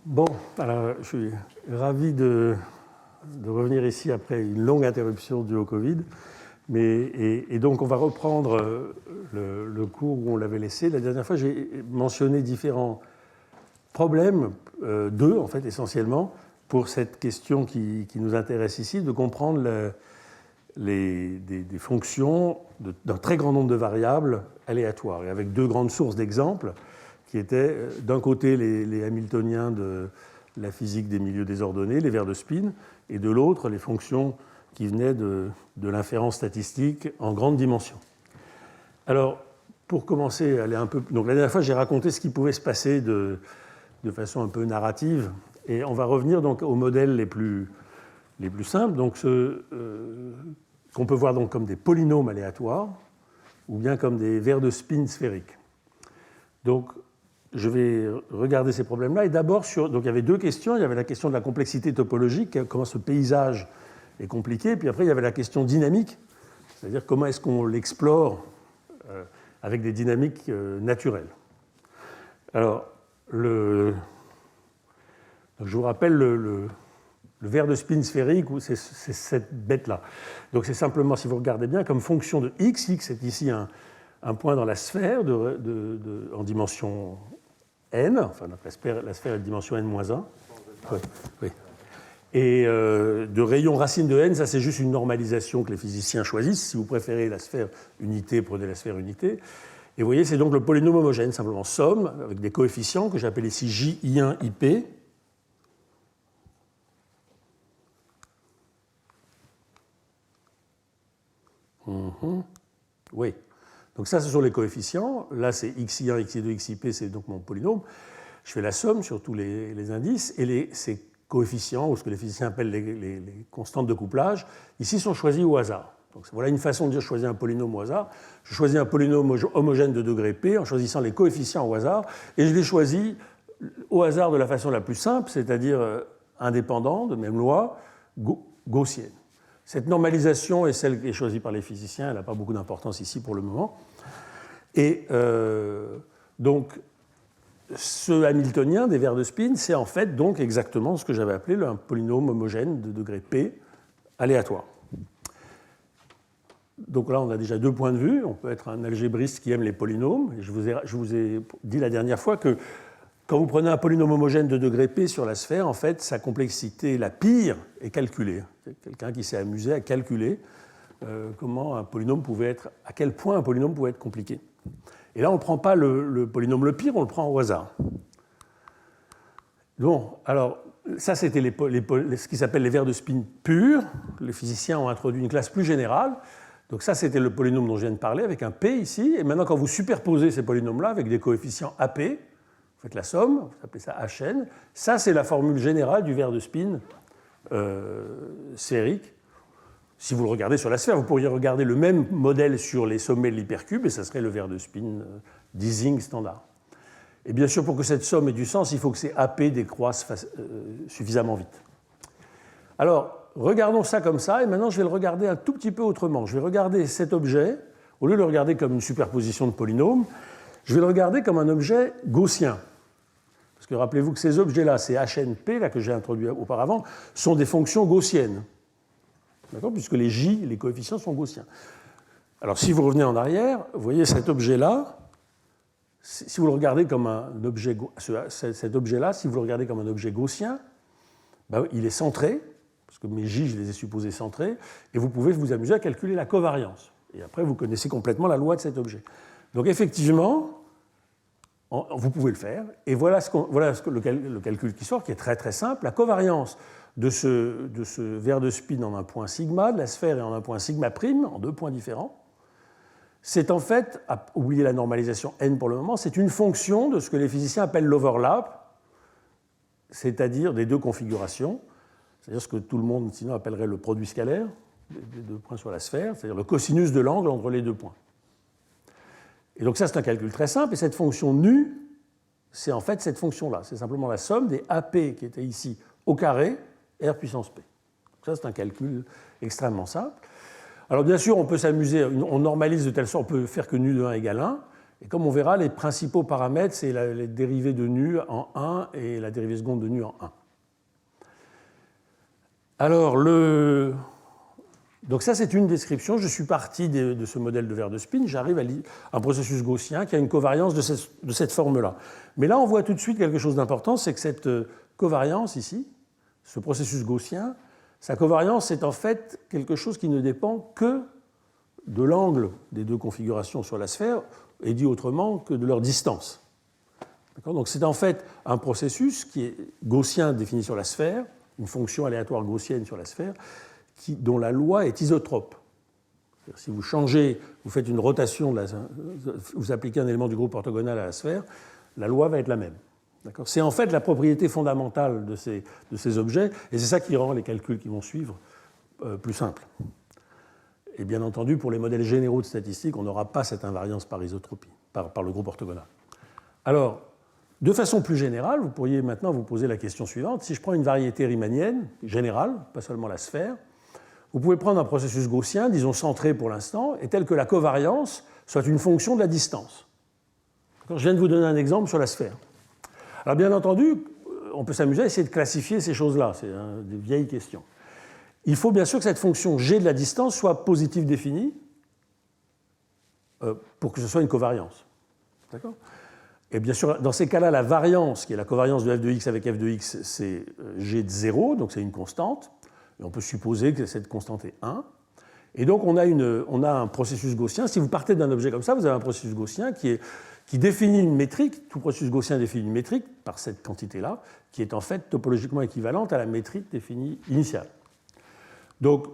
Bon, alors je suis ravi de revenir ici après une longue interruption due au Covid. Et donc on va reprendre le cours où on l'avait laissé. La dernière fois, j'ai mentionné différents problèmes, deux en fait essentiellement, pour cette question qui nous intéresse ici, de comprendre des fonctions d'un très grand nombre de variables aléatoires, et avec deux grandes sources d'exemples, qui étaient d'un côté les Hamiltoniens de la physique des milieux désordonnés, les vers de spin, et de l'autre les fonctions qui venaient de l'inférence statistique en grande dimension. Alors, pour commencer à aller un peu... Donc la dernière fois, j'ai raconté ce qui pouvait se passer de façon un peu narrative, et on va revenir donc aux modèles les plus simples, donc qu'on peut voir donc comme des polynômes aléatoires, ou bien comme des vers de spin sphériques. Donc, je vais regarder ces problèmes-là. Et d'abord, donc il y avait deux questions. Il y avait la question de la complexité topologique, comment ce paysage est compliqué. Puis après, il y avait la question dynamique, c'est-à-dire comment est-ce qu'on l'explore avec des dynamiques naturelles. Alors, donc je vous rappelle le vers de spin sphérique, c'est cette bête-là. Donc c'est simplement, si vous regardez bien, comme fonction de x. X est ici un point dans la sphère en dimension n, enfin la sphère est de dimension n-1. Oui, oui. Et de rayon racine de n, ça c'est juste une normalisation que les physiciens choisissent. Si vous préférez la sphère unité, prenez la sphère unité. Et vous voyez, c'est donc le polynôme homogène, simplement somme, avec des coefficients que j'appelle ici J, I1, IP. Oui. Donc ça, ce sont les coefficients. Là, c'est xi1, xi2, xip, c'est donc mon polynôme. Je fais la somme sur tous les indices. Et ces coefficients, ou ce que les physiciens appellent les constantes de couplage, ici sont choisis au hasard. Donc voilà une façon de dire choisir un polynôme au hasard. Je choisis un polynôme homogène de degré p en choisissant les coefficients au hasard. Et je les choisis au hasard de la façon la plus simple, c'est-à-dire indépendant, de même loi, gaussienne. Cette normalisation est celle qui est choisie par les physiciens, elle n'a pas beaucoup d'importance ici pour le moment. Et donc, ce Hamiltonien des vers de spin, c'est en fait donc exactement ce que j'avais appelé un polynôme homogène de degré P aléatoire. Donc là, on a déjà deux points de vue. On peut être un algébriste qui aime les polynômes. Et je vous ai dit la dernière fois que quand vous prenez un polynôme homogène de degré P sur la sphère, en fait, sa complexité la pire est calculée. C'est quelqu'un qui s'est amusé à calculer comment un polynôme pouvait être, à quel point un polynôme pouvait être compliqué. Et là, on ne prend pas le polynôme le pire, on le prend au hasard. Bon, alors, ça, c'était ce qui s'appelle les vers de spin purs. Les physiciens ont introduit une classe plus générale. Donc ça, c'était le polynôme dont je viens de parler, avec un P ici. Et maintenant, quand vous superposez ces polynômes-là avec des coefficients AP, vous faites la somme, vous appelez ça Hn. Ça, c'est la formule générale du vers de spin sphérique. Si vous le regardez sur la sphère, vous pourriez regarder le même modèle sur les sommets de l'hypercube, et ça serait le vers de spin d'Ising standard. Et bien sûr, pour que cette somme ait du sens, il faut que ces AP décroissent suffisamment vite. Alors, regardons ça comme ça, et maintenant je vais le regarder un tout petit peu autrement. Je vais regarder cet objet, au lieu de le regarder comme une superposition de polynômes, je vais le regarder comme un objet gaussien. Parce que rappelez-vous que ces objets-là, ces HNP, là, que j'ai introduits auparavant, sont des fonctions gaussiennes. D'accord ? Puisque les J, les coefficients, sont gaussiens. Alors, si vous revenez en arrière, vous voyez cet objet-là, si vous le regardez comme un objet, cet objet-là, si vous le regardez comme un objet gaussien, ben, il est centré, parce que mes J, je les ai supposés centrés, et vous pouvez vous amuser à calculer la covariance. Et après, vous connaissez complètement la loi de cet objet. Donc, effectivement, vous pouvez le faire, et voilà le calcul qui sort, qui est très très simple. La covariance de ce vers de spin en un point sigma, de la sphère et en un point sigma prime, en deux points différents, c'est en fait, oubliez la normalisation n pour le moment, c'est une fonction de ce que les physiciens appellent l'overlap, c'est-à-dire des deux configurations, c'est-à-dire ce que tout le monde sinon appellerait le produit scalaire des deux points sur la sphère, c'est-à-dire le cosinus de l'angle entre les deux points. Et donc ça, c'est un calcul très simple, et cette fonction nu, c'est en fait cette fonction-là. C'est simplement la somme des AP qui étaient ici au carré, R puissance P. Donc ça, c'est un calcul extrêmement simple. Alors bien sûr, on peut s'amuser, on normalise de telle sorte, on peut faire que nu de 1 égale 1, Et comme on verra, les principaux paramètres, c'est les dérivées de nu en 1 et la dérivée seconde de nu en 1. Alors, donc ça, c'est une description. Je suis parti de ce modèle de verre de spin. J'arrive à un processus gaussien qui a une covariance de cette forme-là. Mais là, on voit tout de suite quelque chose d'important, c'est que cette covariance ici, ce processus gaussien, sa covariance est en fait quelque chose qui ne dépend que de l'angle des deux configurations sur la sphère, et dit autrement que de leur distance. Donc c'est en fait un processus qui est gaussien défini sur la sphère, une fonction aléatoire gaussienne sur la sphère, dont la loi est isotrope. Si vous changez, vous faites une rotation, vous appliquez un élément du groupe orthogonal à la sphère, la loi va être la même. C'est en fait la propriété fondamentale de ces objets, et c'est ça qui rend les calculs qui vont suivre plus simples. Et bien entendu, pour les modèles généraux de statistiques, on n'aura pas cette invariance par isotropie, par le groupe orthogonal. Alors, de façon plus générale, vous pourriez maintenant vous poser la question suivante. Si je prends une variété riemannienne générale, pas seulement la sphère, vous pouvez prendre un processus gaussien, disons centré pour l'instant, et tel que la covariance soit une fonction de la distance. Je viens de vous donner un exemple sur la sphère. Alors bien entendu, on peut s'amuser à essayer de classifier ces choses-là, c'est des vieilles questions. Il faut bien sûr que cette fonction g de la distance soit positive définie pour que ce soit une covariance. D'accord ? Et bien sûr, dans ces cas-là, la variance, qui est la covariance de f de x avec f de x, c'est g de 0, donc c'est une constante. Et on peut supposer que cette constante est 1. Et donc on a un processus gaussien. Si vous partez d'un objet comme ça, vous avez un processus gaussien qui définit une métrique. Tout processus gaussien définit une métrique par cette quantité-là, qui est en fait topologiquement équivalente à la métrique définie initiale. Donc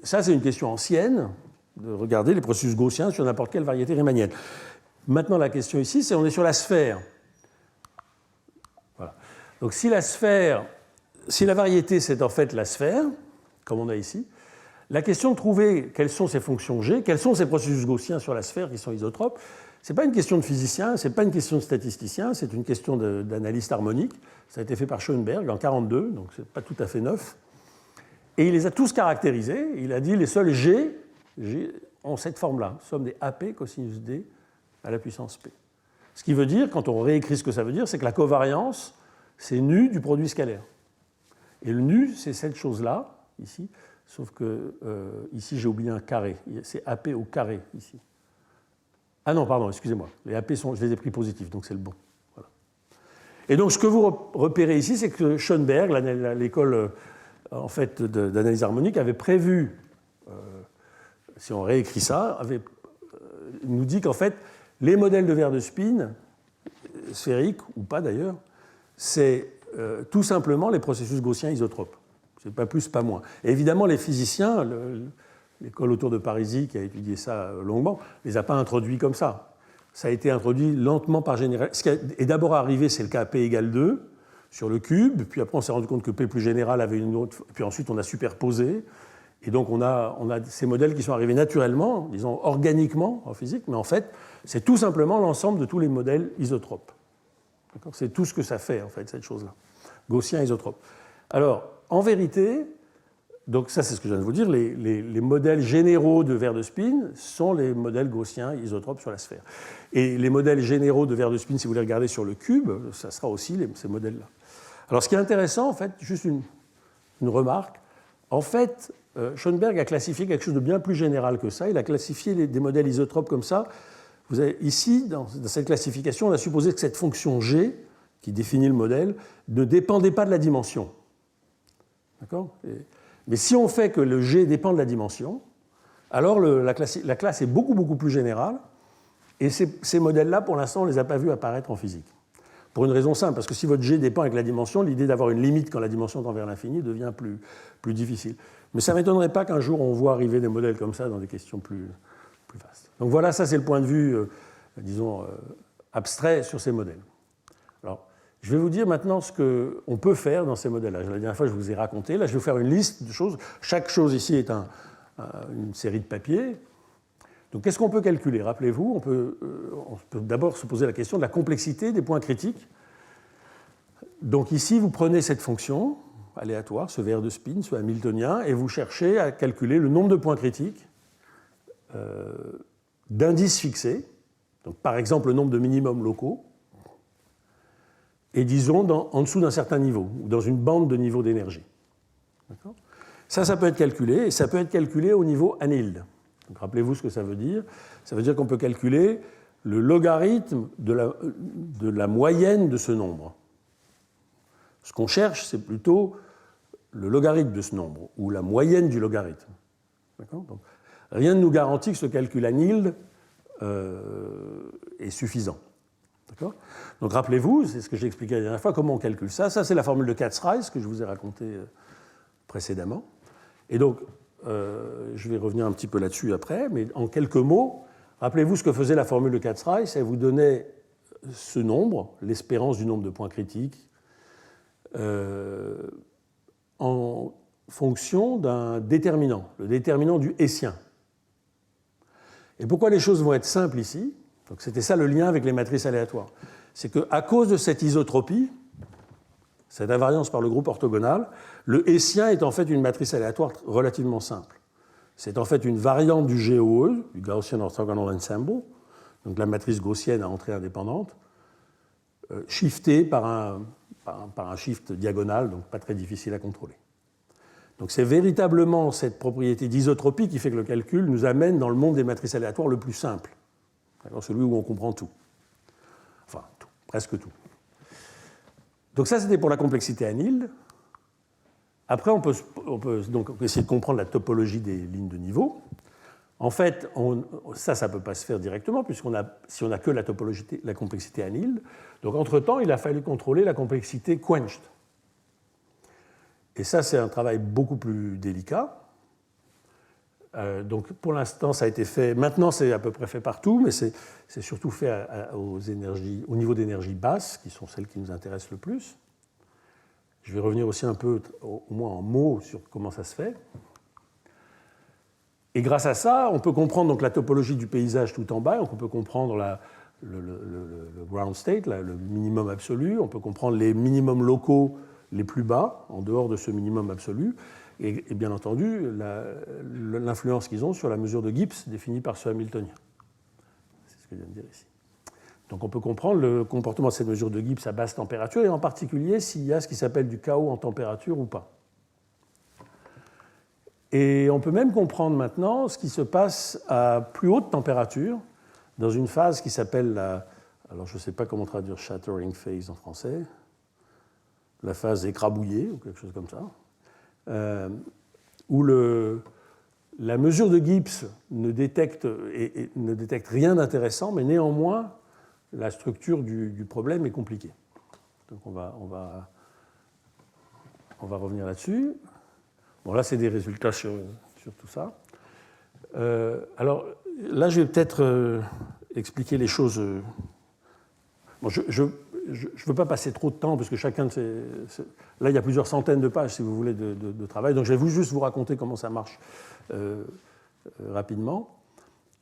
ça, c'est une question ancienne, de regarder les processus gaussiens sur n'importe quelle variété riemannienne. Maintenant, la question ici, c'est on est sur la sphère. Voilà. Donc si la variété, c'est en fait la sphère, comme on a ici, la question de trouver quelles sont ces fonctions G, quels sont ces processus gaussiens sur la sphère qui sont isotropes, ce n'est pas une question de physicien, ce n'est pas une question de statisticien, c'est une question d'analyste harmonique. Ça a été fait par Schoenberg en 1942, donc ce n'est pas tout à fait neuf. Et il les a tous caractérisés. Il a dit les seuls G ont cette forme-là, somme des AP cosinus D à la puissance P. Ce qui veut dire, quand on réécrit ce que ça veut dire, c'est que la covariance, c'est nu du produit scalaire. Et le nu, c'est cette chose-là, ici, sauf que ici, j'ai oublié un carré. C'est AP au carré, ici. Ah non, pardon, excusez-moi. Les AP, je les ai pris positifs, donc c'est le bon. Voilà. Et donc, ce que vous repérez ici, c'est que Schoenberg, l'école en fait, d'analyse harmonique, avait prévu, si on réécrit ça, nous dit qu'en fait, les modèles de verre de spin, sphériques ou pas d'ailleurs, c'est tout simplement les processus gaussiens isotropes. C'est pas plus, pas moins. Et évidemment, les physiciens, l'école autour de Parisi qui a étudié ça longuement, ne les a pas introduits comme ça. Ça a été introduit lentement par général. Ce qui est d'abord arrivé, c'est le cas P égale 2 sur le cube, puis après on s'est rendu compte que P plus général avait une autre, puis ensuite on a superposé, et donc on a ces modèles qui sont arrivés naturellement, disons organiquement en physique, mais en fait c'est tout simplement l'ensemble de tous les modèles isotropes. C'est tout ce que ça fait en fait, cette chose-là, gaussien isotrope. Alors en vérité, donc ça c'est ce que je viens de vous dire, les modèles généraux de verre de spin sont les modèles gaussiens isotropes sur la sphère. Et les modèles généraux de verre de spin, si vous les regardez sur le cube, ça sera aussi ces modèles-là. Alors ce qui est intéressant, en fait, juste une remarque, en fait, Schoenberg a classifié quelque chose de bien plus général que ça. Il a classifié des modèles isotropes comme ça. Vous avez, ici, dans cette classification, on a supposé que cette fonction G, qui définit le modèle, ne dépendait pas de la dimension. D'accord ? Mais si on fait que le G dépend de la dimension, alors la classe est beaucoup, beaucoup plus générale, et ces modèles-là, pour l'instant, on ne les a pas vus apparaître en physique. Pour une raison simple, parce que si votre G dépend avec la dimension, l'idée d'avoir une limite quand la dimension tend vers l'infini devient plus difficile. Mais ça ne m'étonnerait pas qu'un jour on voit arriver des modèles comme ça dans des questions plus vastes. Donc voilà, ça c'est le point de vue, disons, abstrait sur ces modèles. Alors, je vais vous dire maintenant ce qu'on peut faire dans ces modèles-là. La dernière fois, je vous ai raconté. Là, je vais vous faire une liste de choses. Chaque chose ici est une série de papiers. Donc, qu'est-ce qu'on peut calculer ? Rappelez-vous, on peut d'abord se poser la question de la complexité des points critiques. Donc, ici, vous prenez cette fonction aléatoire, ce verre de spin, ce hamiltonien, et vous cherchez à calculer le nombre de points critiques d'indices fixés. Donc, par exemple, le nombre de minimums locaux, et disons en dessous d'un certain niveau, ou dans une bande de niveau d'énergie. Ça peut être calculé, et ça peut être calculé au niveau anilde. Donc, rappelez-vous ce que ça veut dire. Ça veut dire qu'on peut calculer le logarithme de la moyenne de ce nombre. Ce qu'on cherche, c'est plutôt le logarithme de ce nombre, ou la moyenne du logarithme. Donc, rien ne nous garantit que ce calcul anilde est suffisant. Donc rappelez-vous, c'est ce que j'ai expliqué la dernière fois, comment on calcule ça. Ça, c'est la formule de Katz-Rice que je vous ai racontée précédemment. Et donc, je vais revenir un petit peu là-dessus après, mais en quelques mots, rappelez-vous ce que faisait la formule de Katz-Rice. Elle vous donnait ce nombre, l'espérance du nombre de points critiques, en fonction d'un déterminant, le déterminant du Hessien. Et pourquoi les choses vont être simples ici? Donc c'était ça le lien avec les matrices aléatoires. C'est qu'à cause de cette isotropie, cette invariance par le groupe orthogonal, le Hessien est en fait une matrice aléatoire relativement simple. C'est en fait une variante du GOE, du Gaussian Orthogonal Ensemble, donc la matrice gaussienne à entrée indépendante, shiftée par un shift diagonal, donc pas très difficile à contrôler. Donc c'est véritablement cette propriété d'isotropie qui fait que le calcul nous amène dans le monde des matrices aléatoires le plus simple. Celui où on comprend tout. Enfin, tout, presque tout. Donc ça, c'était pour la complexité anilde. Après, on peut donc essayer de comprendre la topologie des lignes de niveau. En fait, ça ne peut pas se faire directement, si on n'a que la complexité anilde. Donc, entre-temps, il a fallu contrôler la complexité quenched. Et ça, c'est un travail beaucoup plus délicat. Donc pour l'instant, ça a été fait. Maintenant, c'est à peu près fait partout, mais c'est surtout fait au niveau d'énergie basse, qui sont celles qui nous intéressent le plus. Je vais revenir aussi un peu, au moins en mots, sur comment ça se fait. Et grâce à ça, on peut comprendre donc la topologie du paysage tout en bas, donc on peut comprendre le ground state, le minimum absolu, on peut comprendre les minimums locaux les plus bas, en dehors de ce minimum absolu. Et bien entendu, l'influence qu'ils ont sur la mesure de Gibbs définie par ce Hamiltonien. C'est ce que je viens de dire ici. Donc on peut comprendre le comportement de cette mesure de Gibbs à basse température, et en particulier s'il y a ce qui s'appelle du chaos en température ou pas. Et on peut même comprendre maintenant ce qui se passe à plus haute température, dans une phase qui s'appelle alors je ne sais pas comment traduire shattering phase en français, la phase écrabouillée, ou quelque chose comme ça. Où la mesure de Gibbs ne détecte rien d'intéressant, mais néanmoins, la structure du problème est compliquée. Donc on va revenir là-dessus. Bon, là, c'est des résultats sur tout ça. Alors, là, je vais peut-être expliquer les choses. Bon, je ne veux pas passer trop de temps, parce que chacun de ces... Là, il y a plusieurs centaines de pages, si vous voulez, de travail. Donc, je vais juste vous raconter comment ça marche rapidement.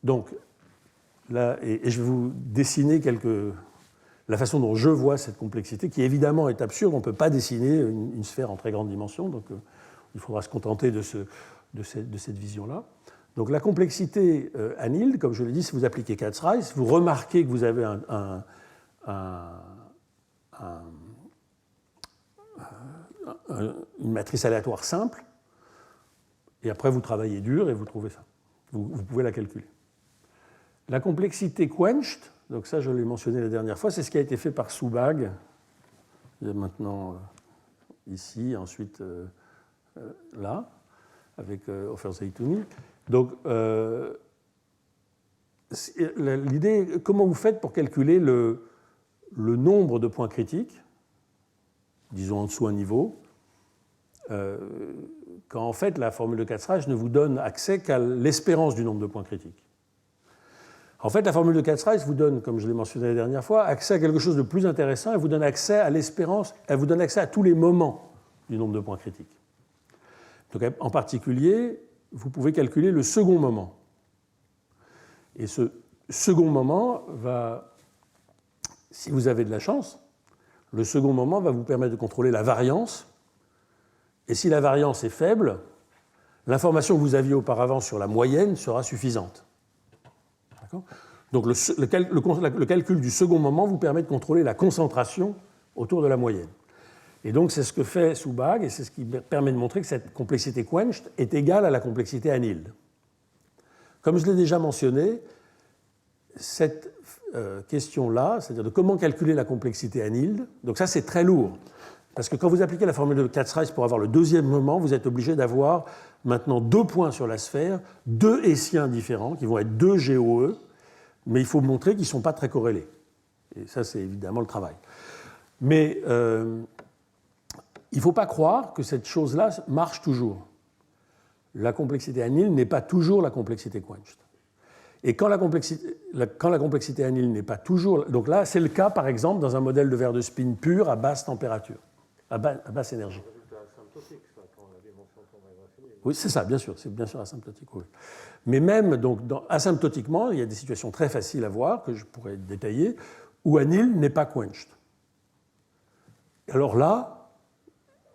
Donc, là, et je vais vous dessiner la façon dont je vois cette complexité, qui évidemment est absurde. On ne peut pas dessiner une sphère en très grande dimension, donc il faudra se contenter de cette vision-là. Donc, la complexité anilde, comme je l'ai dit, si vous appliquez Katz-Rice, vous remarquez que vous avez une matrice aléatoire simple, et après vous travaillez dur et vous trouvez ça. Vous pouvez la calculer. La complexité quenched, donc ça je l'ai mentionné la dernière fois, c'est ce qui a été fait par Subag, il y a maintenant ici, ensuite là, avec Ofer-Zeitouni. Donc l'idée, comment vous faites pour calculer le nombre de points critiques, disons en dessous un niveau, quand en fait la formule de Katz-Rice ne vous donne accès qu'à l'espérance du nombre de points critiques. En fait, la formule de Katz-Rice vous donne, comme je l'ai mentionné la dernière fois, accès à quelque chose de plus intéressant. Elle vous donne accès à l'espérance, elle vous donne accès à tous les moments du nombre de points critiques. Donc, en particulier, vous pouvez calculer le second moment. Et ce second moment va, si vous avez de la chance, le second moment va vous permettre de contrôler la variance. Et si la variance est faible, l'information que vous aviez auparavant sur la moyenne sera suffisante. Donc le calcul du second moment vous permet de contrôler la concentration autour de la moyenne. Et donc c'est ce que fait Subag, et c'est ce qui permet de montrer que cette complexité quenched est égale à la complexité annealed. Comme je l'ai déjà mentionné, cette question-là, c'est-à-dire de comment calculer la complexité annealed, donc ça c'est très lourd, parce que quand vous appliquez la formule de Katz-Rice pour avoir le deuxième moment, vous êtes obligé d'avoir maintenant 2 points sur la sphère, 2 Hessiens différents, qui vont être 2 GOE, mais il faut montrer qu'ils ne sont pas très corrélés. Et ça, c'est évidemment le travail. Mais il ne faut pas croire que cette chose-là marche toujours. La complexité annealed n'est pas toujours la complexité quenched. Et quand la complexité annealed n'est pas toujours... Donc là, c'est le cas, par exemple, dans un modèle de verre de spin pur à basse température, à basse énergie. Oui, c'est ça, bien sûr, c'est bien sûr asymptotique. Oui. Mais même donc, asymptotiquement, il y a des situations très faciles à voir, que je pourrais détailler, où annealed n'est pas quenched. Alors là,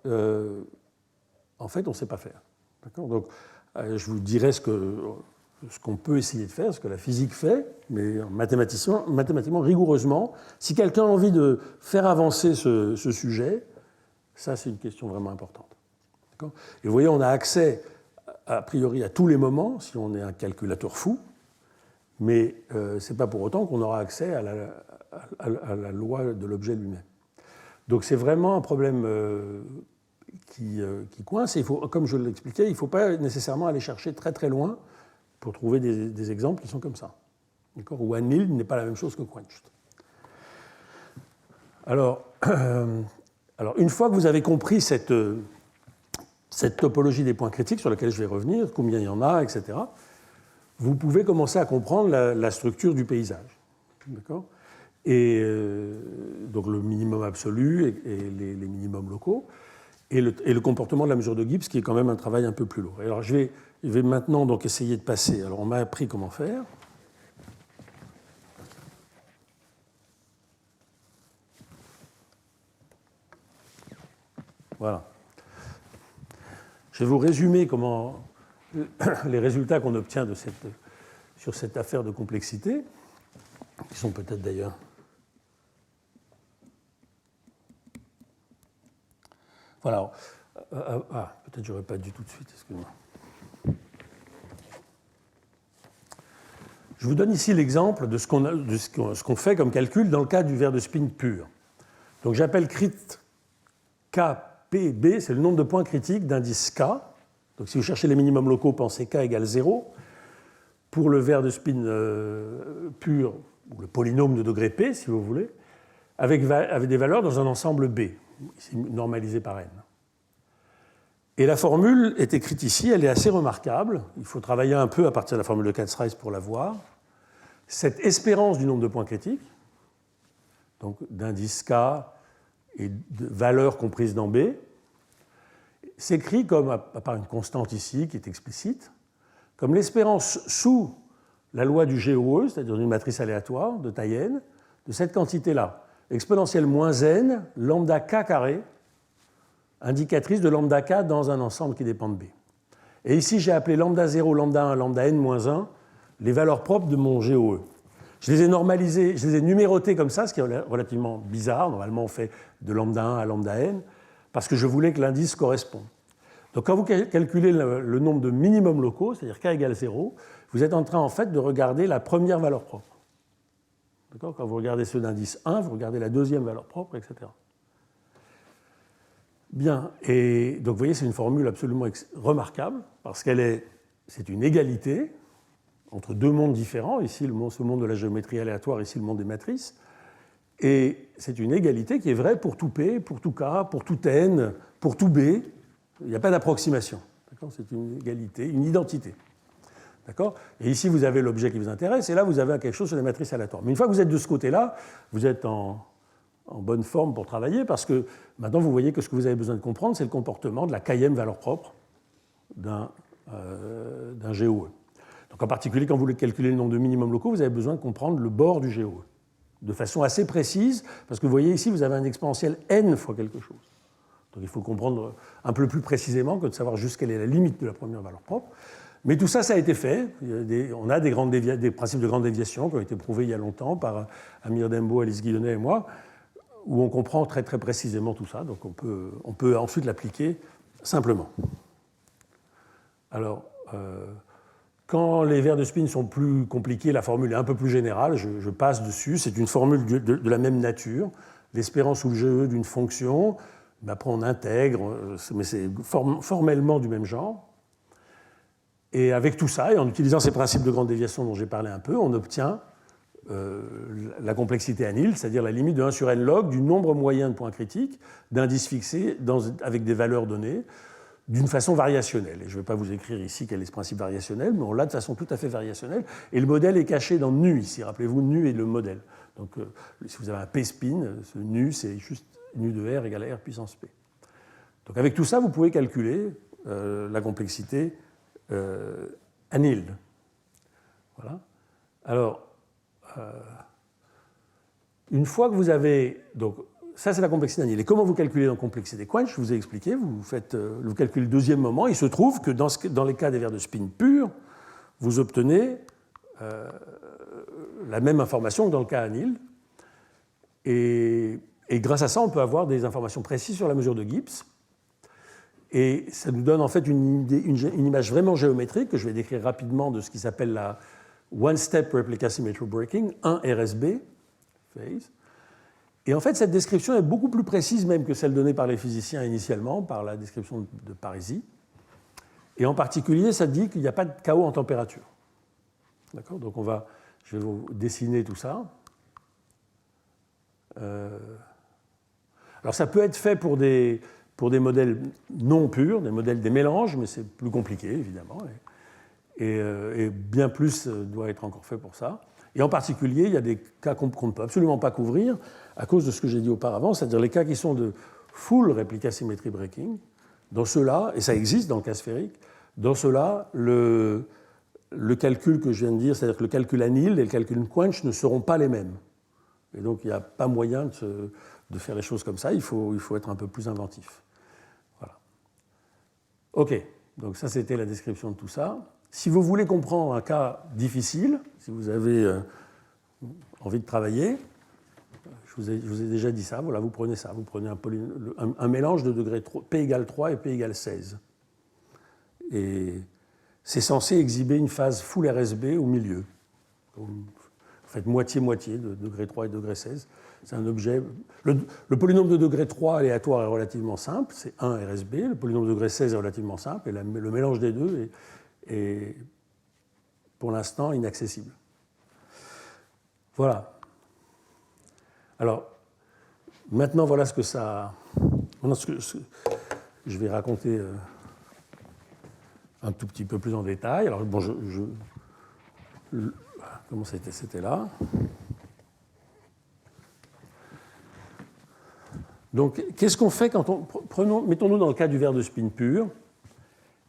en fait, on ne sait pas faire. D'accord ? Donc, je vous dirai ce qu'on peut essayer de faire, ce que la physique fait, mais mathématiquement, rigoureusement, si quelqu'un a envie de faire avancer ce sujet, ça, c'est une question vraiment importante. D'accord ? Et vous voyez, on a accès, a priori, à tous les moments, si on est un calculateur fou, mais ce n'est pas pour autant qu'on aura accès à la loi de l'objet lui-même. Donc c'est vraiment un problème qui coince. Et comme je l'expliquais, il ne faut pas nécessairement aller chercher très très loin pour trouver des exemples qui sont comme ça. D'accord ? Où annealed n'est pas la même chose que quenched. Alors, une fois que vous avez compris cette topologie des points critiques sur laquelle je vais revenir, combien il y en a, etc., vous pouvez commencer à comprendre la structure du paysage. D'accord ? Et donc le minimum absolu et les minimums locaux, et le comportement de la mesure de Gibbs, qui est quand même un travail un peu plus lourd. Et alors je vais maintenant donc essayer de passer. Alors on m'a appris comment faire. Voilà. Je vais vous résumer les résultats qu'on obtient sur cette affaire de complexité, qui sont peut-être d'ailleurs... Voilà. Peut-être je n'aurais pas dit tout de suite, excusez-moi. Je vous donne ici l'exemple de ce qu'on fait comme calcul dans le cas du verre de spin pur. Donc j'appelle crit KPB, c'est le nombre de points critiques d'indice K. Donc si vous cherchez les minimums locaux, pensez K égale 0. Pour le verre de spin pur, ou le polynôme de degré P, si vous voulez, avec des valeurs dans un ensemble B, ici normalisé par n. Et la formule est écrite ici, elle est assez remarquable. Il faut travailler un peu à partir de la formule de Katz-Rice pour la voir. Cette espérance du nombre de points critiques, donc d'indice K et de valeurs comprises dans B, s'écrit comme, à part une constante ici qui est explicite, comme l'espérance sous la loi du GOE, c'est-à-dire d'une matrice aléatoire de taille n, de cette quantité-là, exponentielle moins n, lambda k carré, indicatrice de lambda k dans un ensemble qui dépend de B. Et ici, j'ai appelé lambda 0, lambda 1, lambda n moins 1, les valeurs propres de mon GOE. Je les ai normalisées, je les ai numérotées comme ça, ce qui est relativement bizarre. Normalement, on fait de lambda 1 à lambda n, parce que je voulais que l'indice corresponde. Donc quand vous calculez le nombre de minimums locaux, c'est-à-dire k égale 0, vous êtes en train en fait de regarder la première valeur propre. D'accord ? Quand vous regardez ceux d'indice 1, vous regardez la deuxième valeur propre, etc. Bien, et donc vous voyez, c'est une formule absolument remarquable, parce c'est une égalité entre deux mondes différents, ici ce monde de la géométrie aléatoire, ici le monde des matrices, et c'est une égalité qui est vraie pour tout P, pour tout K, pour tout N, pour tout B, il n'y a pas d'approximation. D'accord ? C'est une égalité, une identité. D'accord ? Et ici, vous avez l'objet qui vous intéresse, et là, vous avez quelque chose sur les matrices aléatoires. Mais une fois que vous êtes de ce côté-là, vous êtes en bonne forme pour travailler, parce que maintenant, vous voyez que ce que vous avez besoin de comprendre, c'est le comportement de la kème valeur propre d'un GOE. Donc en particulier, quand vous voulez calculer le nombre de minimums locaux, vous avez besoin de comprendre le bord du GOE, de façon assez précise, parce que vous voyez ici, vous avez un exponentiel n fois quelque chose. Donc il faut comprendre un peu plus précisément que de savoir juste quelle est la limite de la première valeur propre. Mais tout ça, ça a été fait. On a des principes de grande déviation qui ont été prouvés il y a longtemps par Amir Dembo, Alice Guillonnet et moi, où on comprend très très précisément tout ça. Donc on peut ensuite l'appliquer simplement. Alors, quand les vers de spin sont plus compliqués, la formule est un peu plus générale, je passe dessus. C'est une formule de la même nature. L'espérance ou le GE d'une fonction, après on intègre, mais c'est formellement du même genre. Et avec tout ça, et en utilisant ces principes de grande déviation dont j'ai parlé un peu, on obtient la complexité anile, c'est-à-dire la limite de 1 sur n log du nombre moyen de points critiques d'indices fixés avec des valeurs données d'une façon variationnelle. Et je ne vais pas vous écrire ici quel est ce principe variationnel, mais on l'a de façon tout à fait variationnelle. Et le modèle est caché dans nu ici. Rappelez-vous, nu est le modèle. Donc si vous avez un p spin, ce nu, c'est juste nu de r égale à r puissance p. Donc avec tout ça, vous pouvez calculer la complexité anile. Voilà. Alors, une fois que vous avez... Donc, ça, c'est la complexité anile. Et comment vous calculez la complexité quench? Je vous ai expliqué. Vous calculez le deuxième moment. Il se trouve que dans les cas des vers de spin purs, vous obtenez la même information que dans le cas anile. Et grâce à ça, on peut avoir des informations précises sur la mesure de Gibbs. Et ça nous donne en fait une image vraiment géométrique que je vais décrire rapidement de ce qui s'appelle la One-Step Replica Symmetry Breaking, 1 RSB, phase. Et en fait, cette description est beaucoup plus précise même que celle donnée par les physiciens initialement, par la description de Parisi. Et en particulier, ça dit qu'il n'y a pas de chaos en température. D'accord? Donc je vais vous dessiner tout ça. Alors ça peut être fait pour des modèles non purs, des mélanges, mais c'est plus compliqué, évidemment. Et bien plus doit être encore fait pour ça. Et en particulier, il y a des cas qu'on ne peut absolument pas couvrir à cause de ce que j'ai dit auparavant, c'est-à-dire les cas qui sont de full replica symmetry breaking. Dans ceux-là, et ça existe dans le cas sphérique, dans ceux-là, le calcul que je viens de dire, c'est-à-dire que le calcul anile et le calcul quench ne seront pas les mêmes. Et donc, il n'y a pas moyen de faire les choses comme ça. Il faut être un peu plus inventif. Voilà. OK. Donc ça, c'était la description de tout ça. Si vous voulez comprendre un cas difficile, si vous avez envie de travailler, je vous ai déjà dit ça, voilà, vous prenez ça, vous prenez un mélange de degrés P égale 3 et P égale 16. Et c'est censé exhiber une phase full RSB au milieu. Vous faites moitié-moitié de degré 3 et degré 16. C'est un objet... Le polynôme de degré 3 aléatoire est relativement simple, c'est 1 RSB. Le polynôme de degré 16 est relativement simple, et le mélange des deux est pour l'instant inaccessible. Voilà. Alors, maintenant, voilà ce que ça... Je vais raconter un tout petit peu plus en détail. Alors, bon, comment c'était là. Donc, qu'est-ce qu'on fait quand mettons-nous dans le cas du verre de spin pur.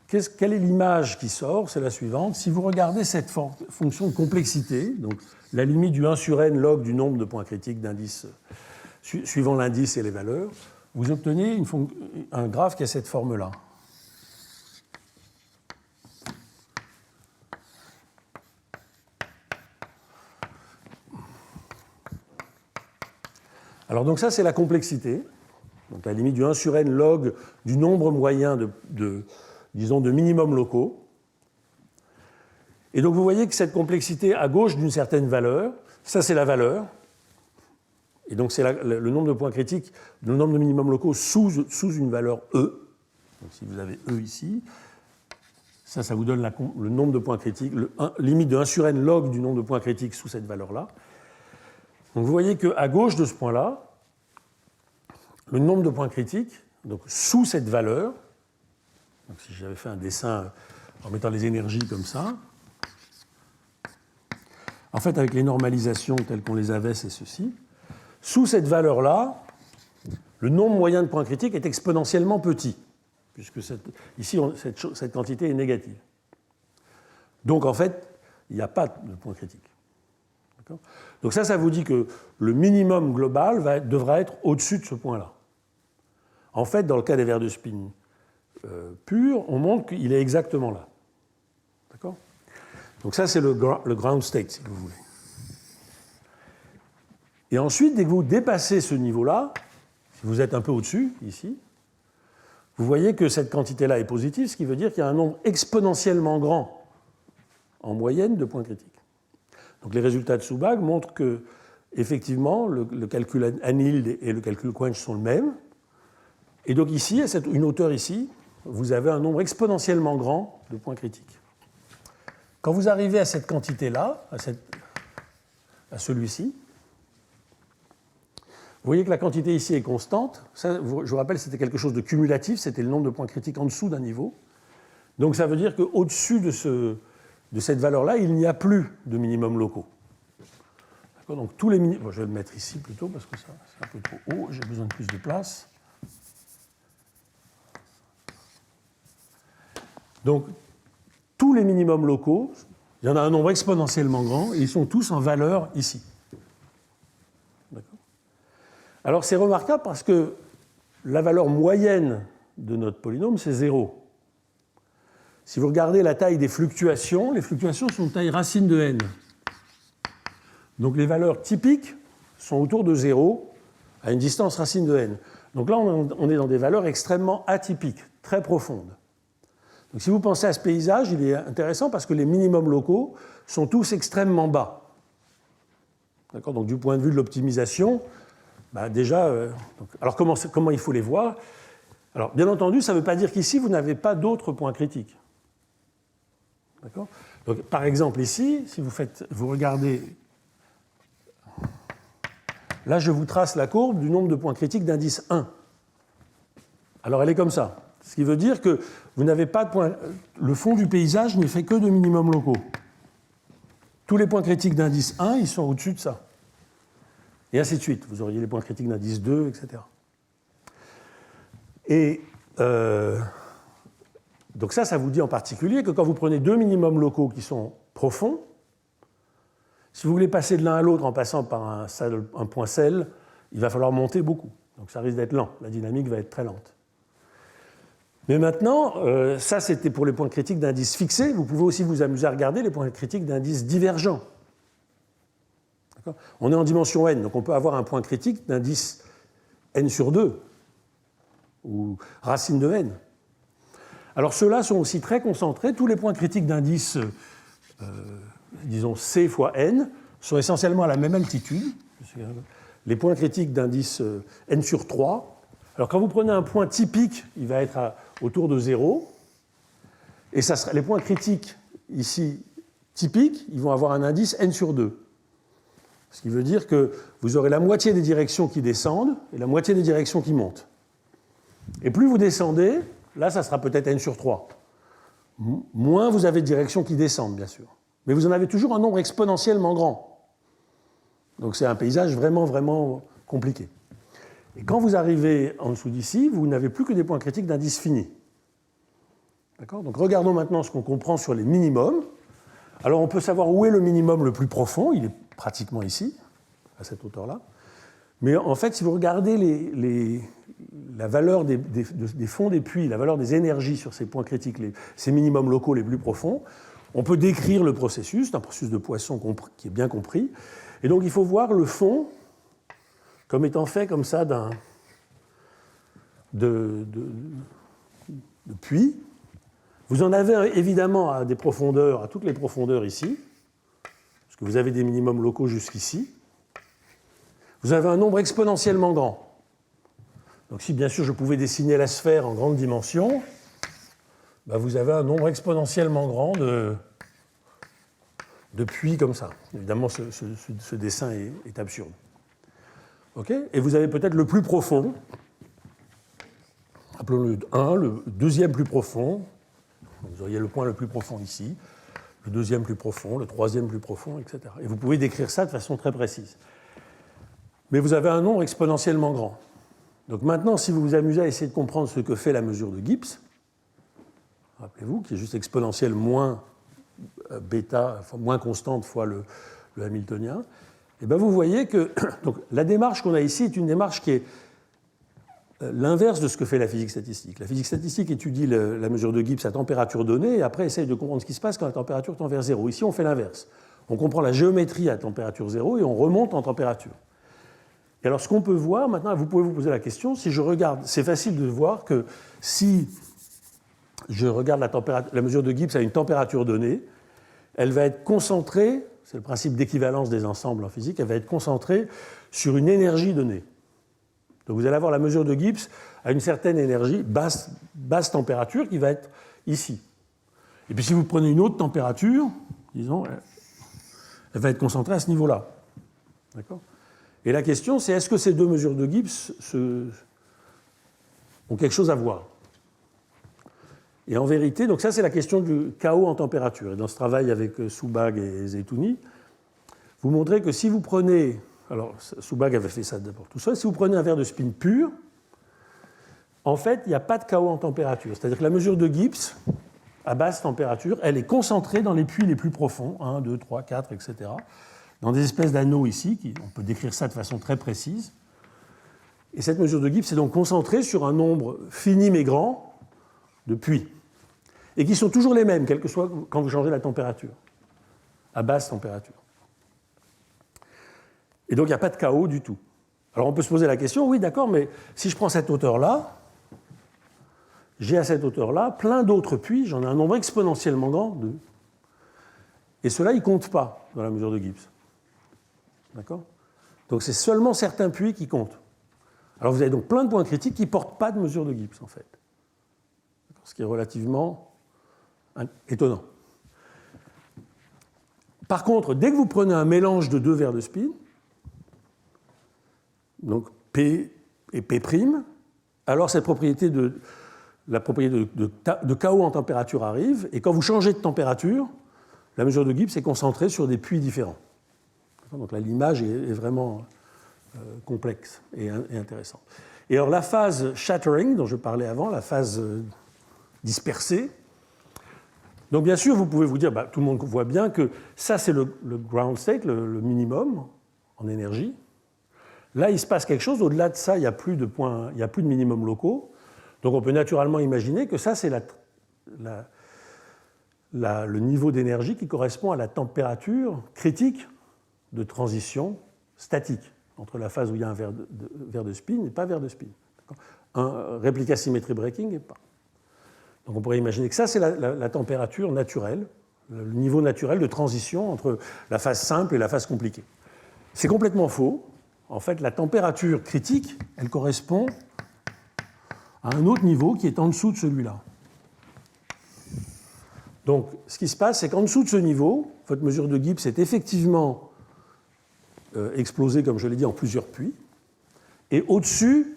Quelle est l'image qui sort? C'est la suivante. Si vous regardez cette fonction de complexité, donc la limite du 1 sur n log du nombre de points critiques d'indices suivant l'indice et les valeurs, vous obtenez un graphe qui a cette forme-là. Alors donc ça, c'est la complexité, donc la limite du 1 sur n log du nombre moyen disons, de minimums locaux. Et donc vous voyez que cette complexité à gauche d'une certaine valeur, ça c'est la valeur, et donc c'est le nombre de points critiques, le nombre de minimums locaux sous une valeur E. Donc si vous avez E ici, ça vous donne le nombre de points critiques, limite de 1 sur n log du nombre de points critiques sous cette valeur-là. Donc vous voyez qu'à gauche de ce point-là, le nombre de points critiques, donc sous cette valeur, donc si j'avais fait un dessin en mettant les énergies comme ça, en fait avec les normalisations telles qu'on les avait, c'est ceci. Sous cette valeur-là, le nombre moyen de points critiques est exponentiellement petit, puisque ici cette quantité est négative. Donc en fait, il n'y a pas de points critiques. Donc ça vous dit que le minimum global devra être au-dessus de ce point-là. En fait, dans le cas des verres de spin purs, on montre qu'il est exactement là. Donc ça, c'est le ground state, si vous voulez. Et ensuite, dès que vous dépassez ce niveau-là, si vous êtes un peu au-dessus, ici, vous voyez que cette quantité-là est positive, ce qui veut dire qu'il y a un nombre exponentiellement grand, en moyenne, de points critiques. Donc les résultats de Subag montrent que, effectivement, le calcul Anhild et le calcul Quench sont le même. Et donc ici, à une hauteur ici, vous avez un nombre exponentiellement grand de points critiques. Quand vous arrivez à cette quantité-là, à celui-ci, vous voyez que la quantité ici est constante. Ça, je vous rappelle, c'était quelque chose de cumulatif, c'était le nombre de points critiques en dessous d'un niveau. Donc ça veut dire qu'au-dessus de cette valeur-là, il n'y a plus de minimums locaux. Donc tous les minimums... Bon, je vais le mettre ici plutôt, parce que ça, c'est un peu trop haut, j'ai besoin de plus de place. Donc tous les minimums locaux, il y en a un nombre exponentiellement grand, et ils sont tous en valeur ici. Alors c'est remarquable parce que la valeur moyenne de notre polynôme, c'est 0. Si vous regardez la taille des fluctuations, les fluctuations sont de taille racine de n. Donc les valeurs typiques sont autour de 0 à une distance racine de n. Donc là, on est dans des valeurs extrêmement atypiques, très profondes. Donc si vous pensez à ce paysage, il est intéressant parce que les minimums locaux sont tous extrêmement bas. D'accord ? Donc du point de vue de l'optimisation, déjà, alors comment il faut les voir ? Alors, bien entendu, ça ne veut pas dire qu'ici, vous n'avez pas d'autres points critiques. D'accord ? Donc, par exemple, ici, si vous regardez, là, je vous trace la courbe du nombre de points critiques d'indice 1. Alors, elle est comme ça. Ce qui veut dire que vous n'avez pas de points... Le fond du paysage n'est fait que de minimums locaux. Tous les points critiques d'indice 1, ils sont au-dessus de ça. Et ainsi de suite. Vous auriez les points critiques d'indice 2, etc. Et donc ça vous dit en particulier que quand vous prenez deux minimums locaux qui sont profonds, si vous voulez passer de l'un à l'autre en passant par un point sel, il va falloir monter beaucoup. Donc ça risque d'être lent. La dynamique va être très lente. Mais maintenant, ça c'était pour les points critiques d'indice fixés. Vous pouvez aussi vous amuser à regarder les points critiques d'indice divergents. On est en dimension n, donc on peut avoir un point critique d'indice n sur 2, ou racine de n. Alors ceux-là sont aussi très concentrés. Tous les points critiques d'indice, disons c fois n, sont essentiellement à la même altitude. Les points critiques d'indice n sur 3. Alors quand vous prenez un point typique, il va être autour de 0. Et les points critiques ici typiques, ils vont avoir un indice n sur 2. Ce qui veut dire que vous aurez la moitié des directions qui descendent et la moitié des directions qui montent. Et plus vous descendez, là, ça sera peut-être n sur 3. Moins vous avez de directions qui descendent, bien sûr. Mais vous en avez toujours un nombre exponentiellement grand. Donc c'est un paysage vraiment, vraiment compliqué. Et quand vous arrivez en dessous d'ici, vous n'avez plus que des points critiques d'indice fini. D'accord ? Donc regardons maintenant ce qu'on comprend sur les minimums. Alors on peut savoir où est le minimum le plus profond, il est pratiquement ici, à cette hauteur-là. Mais en fait, si vous regardez la valeur des fonds des puits, la valeur des énergies sur ces points critiques, ces minimums locaux les plus profonds, on peut décrire le processus, c'est un processus de Poisson qui est bien compris. Et donc il faut voir le fond comme étant fait comme ça de puits. Vous en avez évidemment à toutes les profondeurs ici, parce que vous avez des minimums locaux jusqu'ici. Vous avez un nombre exponentiellement grand. Donc si bien sûr je pouvais dessiner la sphère en grande dimension, vous avez un nombre exponentiellement grand de puits comme ça. Évidemment, ce dessin est absurde. Okay ? Et vous avez peut-être le plus profond, appelons-le 1, le deuxième plus profond. Vous auriez le point le plus profond ici, le deuxième plus profond, le troisième plus profond, etc. Et vous pouvez décrire ça de façon très précise. Mais vous avez un nombre exponentiellement grand. Donc maintenant, si vous vous amusez à essayer de comprendre ce que fait la mesure de Gibbs, rappelez-vous, qui est juste exponentielle moins bêta, enfin moins constante fois le hamiltonien, et vous voyez que donc, la démarche qu'on a ici est une démarche qui est l'inverse de ce que fait la physique statistique. La physique statistique étudie la mesure de Gibbs à température donnée et après essaye de comprendre ce qui se passe quand la température tend vers zéro. Ici, on fait l'inverse. On comprend la géométrie à température zéro et on remonte en température. Et alors, ce qu'on peut voir, maintenant, vous pouvez vous poser la question, si je regarde, c'est facile de voir que si je regarde la mesure de Gibbs à une température donnée, elle va être concentrée, c'est le principe d'équivalence des ensembles en physique, elle va être concentrée sur une énergie donnée. Donc vous allez avoir la mesure de Gibbs à une certaine énergie, basse température, qui va être ici. Et puis si vous prenez une autre température, disons, elle va être concentrée à ce niveau-là. D'accord ? Et la question, c'est est-ce que ces deux mesures de Gibbs ont quelque chose à voir ? Et en vérité, donc ça c'est la question du chaos en température. Et dans ce travail avec Soubag et Zeitouni, vous montrez que si vous prenez, alors Soubag avait fait ça d'abord tout seul, si vous prenez un verre de spin pur, en fait il n'y a pas de chaos en température. C'est-à-dire que la mesure de Gibbs, à basse température, elle est concentrée dans les puits les plus profonds, 1, 2, 3, 4, etc., dans des espèces d'anneaux ici, on peut décrire ça de façon très précise. Et cette mesure de Gibbs est donc concentrée sur un nombre fini mais grand de puits, et qui sont toujours les mêmes, quel que soit quand vous changez la température, à basse température. Et donc il n'y a pas de chaos du tout. Alors on peut se poser la question, oui d'accord, mais si je prends cette hauteur-là, j'ai à cette hauteur-là plein d'autres puits, j'en ai un nombre exponentiellement grand, et ceux-là, ils ne comptent pas dans la mesure de Gibbs. D'accord ? Donc c'est seulement certains puits qui comptent. Alors vous avez donc plein de points critiques qui ne portent pas de mesure de Gibbs, en fait. Ce qui est relativement étonnant. Par contre, dès que vous prenez un mélange de deux verres de spin, donc P et P', alors cette propriété la propriété de chaos en température arrive, et quand vous changez de température, la mesure de Gibbs est concentrée sur des puits différents. Donc là, l'image est vraiment complexe et intéressante. Et alors la phase shattering, dont je parlais avant, la phase dispersée, donc bien sûr, vous pouvez vous dire, tout le monde voit bien que ça, c'est le ground state, le minimum en énergie. Là, il se passe quelque chose, au-delà de ça, il n'y a plus de points, il n'y a plus de minimum locaux. Donc on peut naturellement imaginer que ça, c'est le niveau d'énergie qui correspond à la température critique de transition statique entre la phase où il y a un verre de spin et pas verre de spin. Un réplica symmetry breaking et pas. Donc on pourrait imaginer que ça, c'est la température naturelle, le niveau naturel de transition entre la phase simple et la phase compliquée. C'est complètement faux. En fait, la température critique, elle correspond à un autre niveau qui est en dessous de celui-là. Donc, ce qui se passe, c'est qu'en dessous de ce niveau, votre mesure de Gibbs est effectivement explosée, comme je l'ai dit, en plusieurs puits, et au-dessus,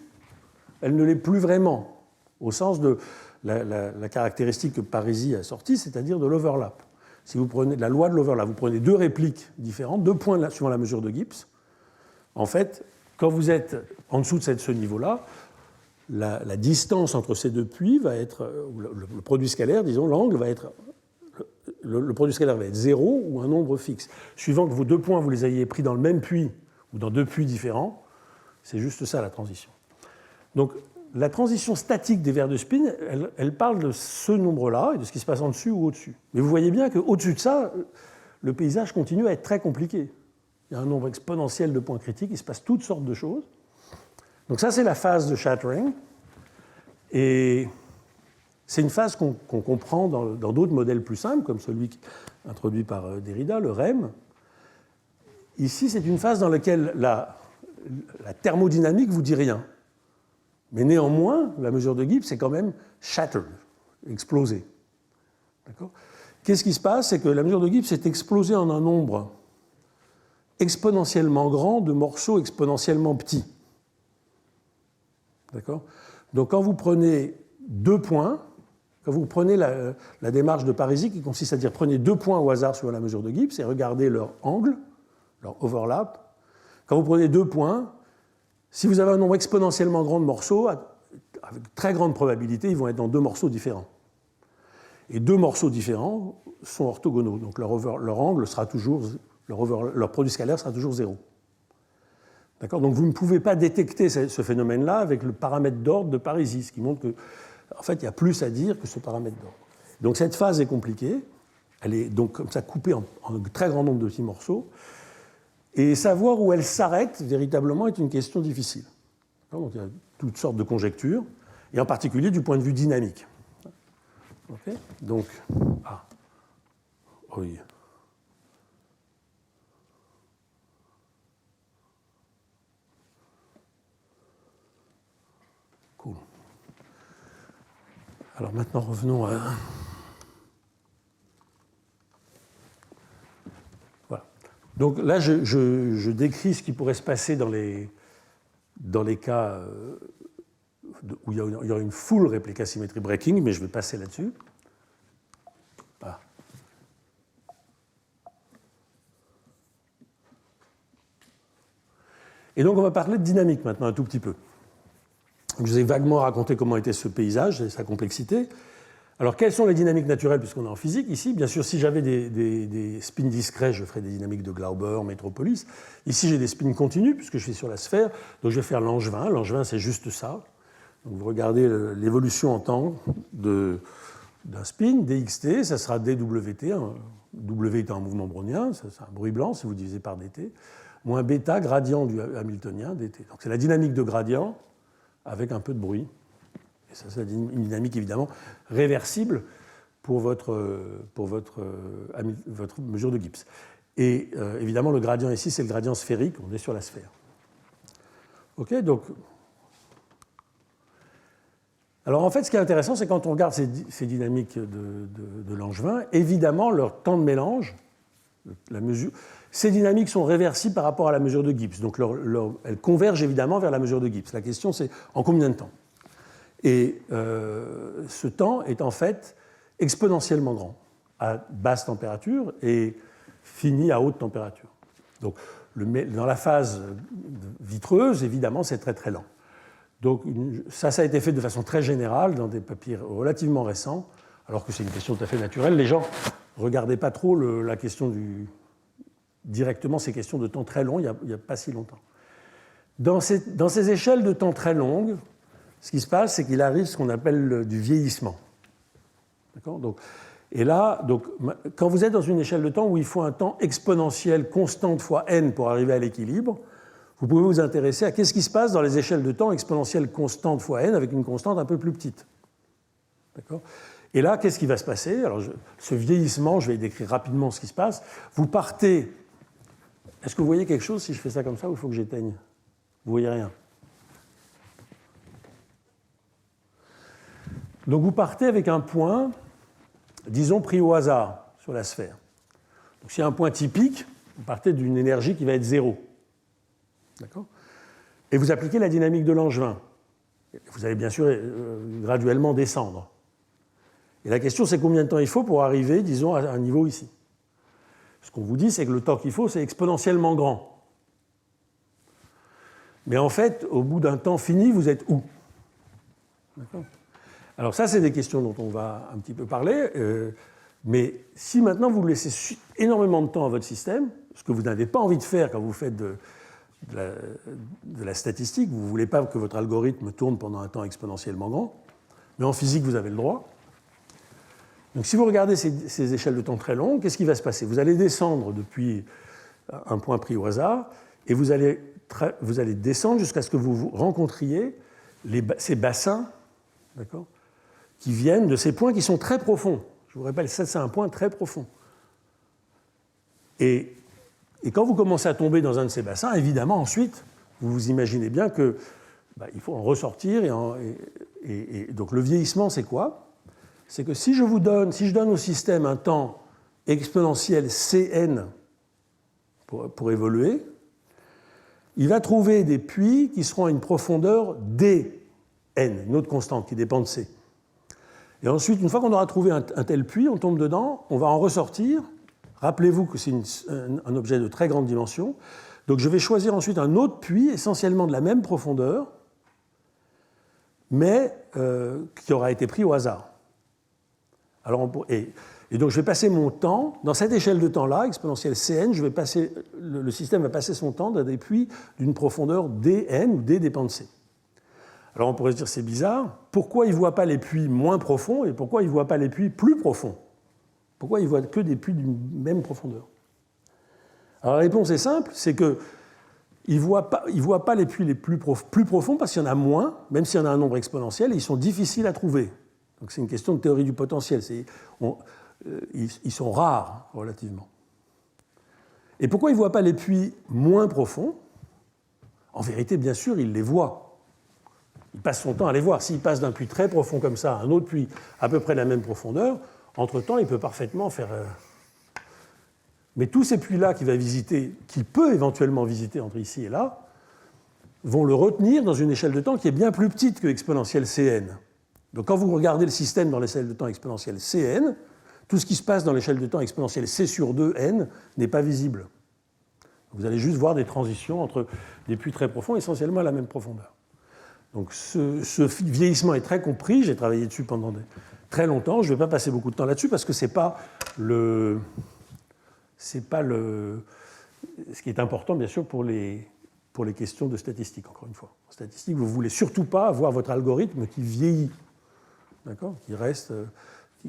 elle ne l'est plus vraiment, au sens de la caractéristique que Parisi a sortie, c'est-à-dire de l'overlap. Si vous prenez la loi de l'overlap, vous prenez deux répliques différentes, deux points suivant la mesure de Gibbs, en fait, quand vous êtes en dessous de ce niveau-là, la distance entre ces deux puits va être, le produit scalaire, disons, l'angle va être, le produit scalaire va être 0 ou un nombre fixe. Suivant que vos deux points, vous les ayez pris dans le même puits ou dans deux puits différents, c'est juste ça la transition. Donc la transition statique des verres de spin, elle parle de ce nombre-là et de ce qui se passe en dessus ou au-dessus. Mais vous voyez bien qu'au-dessus de ça, le paysage continue à être très compliqué. Il y a un nombre exponentiel de points critiques, il se passe toutes sortes de choses. Donc ça, c'est la phase de shattering. Et c'est une phase qu'on comprend dans d'autres modèles plus simples, comme celui introduit par Derrida, le REM. Ici, c'est une phase dans laquelle la thermodynamique ne vous dit rien. Mais néanmoins, la mesure de Gibbs, c'est quand même shattered, explosée. D'accord ? Qu'est-ce qui se passe ? C'est que la mesure de Gibbs est explosée en un nombre exponentiellement grand de morceaux exponentiellement petits. D'accord ? Donc quand vous prenez deux points, quand vous prenez la démarche de Parisi qui consiste à dire prenez deux points au hasard sur la mesure de Gibbs et regardez leur angle, leur overlap, quand vous prenez deux points, si vous avez un nombre exponentiellement grand de morceaux, avec très grande probabilité, ils vont être dans deux morceaux différents. Et deux morceaux différents sont orthogonaux, donc leur angle sera toujours, leur produit scalaire sera toujours 0. D'accord ? Donc vous ne pouvez pas détecter ce phénomène-là avec le paramètre d'ordre de Parisi, ce qui montre qu'en fait, il y a plus à dire que ce paramètre d'ordre. Donc cette phase est compliquée, elle est donc comme ça coupée en très grand nombre de petits morceaux, et savoir où elle s'arrête véritablement est une question difficile. Donc il y a toutes sortes de conjectures, et en particulier du point de vue dynamique. Okay ? Donc, oui. Cool. Alors maintenant, revenons à... Voilà. Donc là, je décris ce qui pourrait se passer dans les cas où il y aura une full réplica symmetry breaking, mais je vais passer là-dessus. Voilà. Et donc on va parler de dynamique maintenant un tout petit peu. Je vous ai vaguement raconté comment était ce paysage et sa complexité. Alors, quelles sont les dynamiques naturelles, puisqu'on est en physique ici ? Bien sûr, si j'avais des spins discrets, je ferais des dynamiques de Glauber, Metropolis. Ici, j'ai des spins continus, puisque je suis sur la sphère, donc je vais faire Langevin. Langevin, c'est juste ça. Donc, vous regardez l'évolution en temps d'un spin, dxt, ça sera dwt, w étant un mouvement brownien, c'est un bruit blanc si vous divisez par dt, moins bêta, gradient du hamiltonien, dt. Donc, c'est la dynamique de gradient avec un peu de bruit. Et ça, c'est une dynamique évidemment réversible pour votre mesure de Gibbs. Et évidemment, le gradient ici, c'est le gradient sphérique, on est sur la sphère. OK, donc. Alors en fait, ce qui est intéressant, c'est quand on regarde ces dynamiques de Langevin, évidemment, leur temps de mélange, la mesure, ces dynamiques sont réversibles par rapport à la mesure de Gibbs. Donc elles convergent évidemment vers la mesure de Gibbs. La question, c'est en combien de temps ? Et ce temps est en fait exponentiellement grand à basse température et fini à haute température. Donc, dans la phase vitreuse, évidemment, c'est très très lent. Donc, ça a été fait de façon très générale dans des papiers relativement récents, alors que c'est une question tout à fait naturelle. Les gens ne regardaient pas trop la question directement ces questions de temps très long, il n'y a pas si longtemps. Dans ces échelles de temps très longues, ce qui se passe, c'est qu'il arrive ce qu'on appelle du vieillissement. D'accord ? Et là, quand vous êtes dans une échelle de temps où il faut un temps exponentiel constant fois n pour arriver à l'équilibre, vous pouvez vous intéresser à qu'est-ce qui se passe dans les échelles de temps exponentielles constantes fois n avec une constante un peu plus petite. D'accord ? Et là, qu'est-ce qui va se passer ? Alors, ce vieillissement, je vais décrire rapidement ce qui se passe. Vous partez... Est-ce que vous voyez quelque chose si je fais ça comme ça ou il faut que j'éteigne ? Vous voyez rien ? Donc vous partez avec un point, disons, pris au hasard sur la sphère. Donc s'il y a un point typique, vous partez d'une énergie qui va être 0. D'accord ? Et vous appliquez la dynamique de Langevin. Vous allez bien sûr graduellement descendre. Et la question, c'est combien de temps il faut pour arriver, disons, à un niveau ici. Ce qu'on vous dit, c'est que le temps qu'il faut, c'est exponentiellement grand. Mais en fait, au bout d'un temps fini, vous êtes où ? D'accord ? Alors ça, c'est des questions dont on va un petit peu parler, mais si maintenant vous laissez énormément de temps à votre système, ce que vous n'avez pas envie de faire quand vous faites de la statistique, vous ne voulez pas que votre algorithme tourne pendant un temps exponentiellement grand, mais en physique, vous avez le droit. Donc si vous regardez ces échelles de temps très longues, qu'est-ce qui va se passer ? Vous allez descendre depuis un point pris au hasard, et vous allez descendre jusqu'à ce que vous rencontriez ces bassins, d'accord, qui viennent de ces points qui sont très profonds. Je vous rappelle, ça, c'est un point très profond. Et quand vous commencez à tomber dans un de ces bassins, évidemment, ensuite, vous vous imaginez bien qu'il faut en ressortir. Et donc, le vieillissement, c'est quoi ? C'est que si je donne au système un temps exponentiel Cn pour évoluer, il va trouver des puits qui seront à une profondeur dn, une autre constante qui dépend de C. Et ensuite, une fois qu'on aura trouvé un tel puits, on tombe dedans, on va en ressortir. Rappelez-vous que c'est un objet de très grande dimension. Donc je vais choisir ensuite un autre puits, essentiellement de la même profondeur, mais qui aura été pris au hasard. Alors et Et donc je vais passer mon temps, dans cette échelle de temps-là, exponentielle Cn, le système va passer son temps dans des puits d'une profondeur dn, où d dépend de c. Alors on pourrait se dire c'est bizarre, pourquoi il ne voit pas les puits moins profonds et pourquoi il ne voit pas les puits plus profonds? Pourquoi il ne voit que des puits d'une même profondeur? Alors la réponse est simple, c'est qu'il ne voit pas les puits les plus profonds parce qu'il y en a moins, même s'il y en a un nombre exponentiel, et ils sont difficiles à trouver. Donc c'est une question de théorie du potentiel. Ils sont rares, relativement. Et pourquoi il ne voit pas les puits moins profonds? En vérité, bien sûr, il les voit. Il passe son temps à les voir. S'il passe d'un puits très profond comme ça à un autre puits à peu près de la même profondeur, entre-temps, il peut parfaitement faire... Mais tous ces puits-là qu'il va visiter, qu'il peut éventuellement visiter entre ici et là, vont le retenir dans une échelle de temps qui est bien plus petite que exponentielle Cn. Donc quand vous regardez le système dans l'échelle de temps exponentielle Cn, tout ce qui se passe dans l'échelle de temps exponentielle c sur 2n n'est pas visible. Vous allez juste voir des transitions entre des puits très profonds, essentiellement à la même profondeur. Donc ce vieillissement est très compris, j'ai travaillé dessus pendant très longtemps, je ne vais pas passer beaucoup de temps là-dessus parce que ce n'est pas ce qui est important, bien sûr, pour les questions de statistique, encore une fois. En statistique, vous ne voulez surtout pas avoir votre algorithme qui vieillit, d'accord,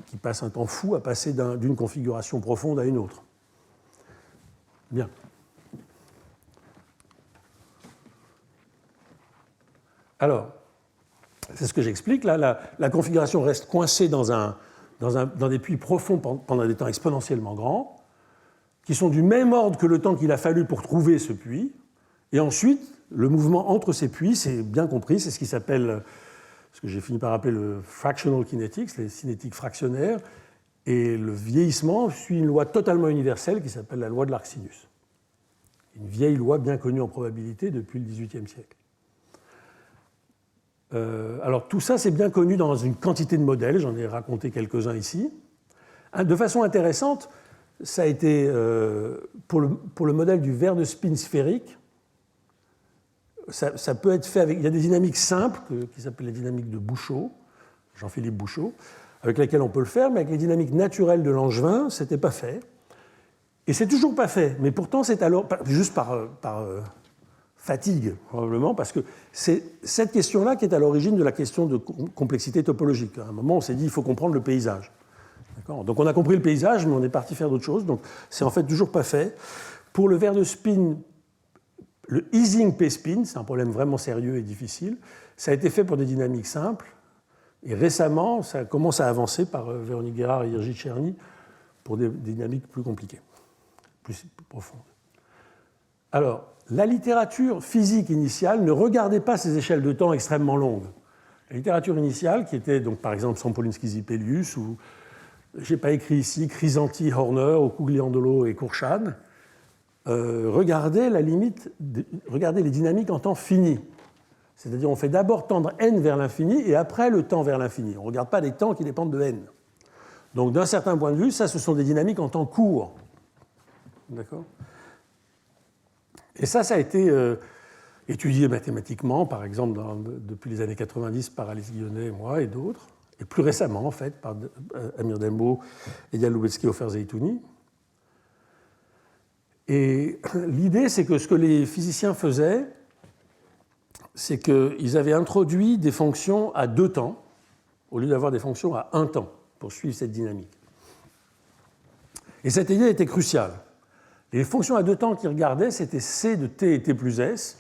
qui passe un temps fou à passer d'une configuration profonde à une autre. Bien. Alors, c'est ce que j'explique. Là, la configuration reste coincée dans des puits profonds pendant des temps exponentiellement grands, qui sont du même ordre que le temps qu'il a fallu pour trouver ce puits. Et ensuite, le mouvement entre ces puits, c'est bien compris, c'est ce qui s'appelle, ce que j'ai fini par appeler le fractional kinetics, les cinétiques fractionnaires, et le vieillissement suit une loi totalement universelle qui s'appelle la loi de l'arcsinus. Une vieille loi bien connue en probabilité depuis le XVIIIe siècle. Alors tout ça, c'est bien connu dans une quantité de modèles, j'en ai raconté quelques-uns ici. De façon intéressante, ça a été, pour le modèle du verre de spin sphérique, ça peut être fait avec... Il y a des dynamiques simples qui s'appellent les dynamiques de Bouchot, Jean-Philippe Bouchot, avec lesquelles on peut le faire, mais avec les dynamiques naturelles de Langevin, ce n'était pas fait. Et c'est toujours pas fait, mais pourtant c'est alors, juste par fatigue probablement, parce que c'est cette question-là qui est à l'origine de la question de complexité topologique. À un moment, on s'est dit il faut comprendre le paysage. Donc on a compris le paysage, mais on est parti faire d'autres choses, donc c'est en fait toujours pas fait. Pour le verre de spin, le Ising P-spin, c'est un problème vraiment sérieux et difficile, ça a été fait pour des dynamiques simples, et récemment, ça commence à avancer par Véronique Guérard et Irgi Tcherny pour des dynamiques plus compliquées, plus profondes. Alors, la littérature physique initiale ne regardait pas ces échelles de temps extrêmement longues. La littérature initiale, qui était donc par exemple Sampolinsky-Zipelius, ou je n'ai pas écrit ici, Crisanti, Horner, ou Cugliandolo et Kourchan, regardez les dynamiques en temps fini. C'est-à-dire on fait d'abord tendre n vers l'infini et après le temps vers l'infini. On ne regarde pas les temps qui dépendent de n. Donc d'un certain point de vue, ça, ce sont des dynamiques en temps court. D'accord ? Et ça a été étudié mathématiquement, par exemple, depuis les années 90 par Alice Guillonnet et moi et d'autres, et plus récemment, en fait, par Amir Dembo et Eyal Lubezki-Ofer-Zeitouni. Et l'idée, c'est que ce que les physiciens faisaient, c'est qu'ils avaient introduit des fonctions à 2 temps, au lieu d'avoir des fonctions à 1 temps, pour suivre cette dynamique. Et cette idée était cruciale. Les fonctions à 2 temps qu'ils regardaient, c'était C de t et t plus s.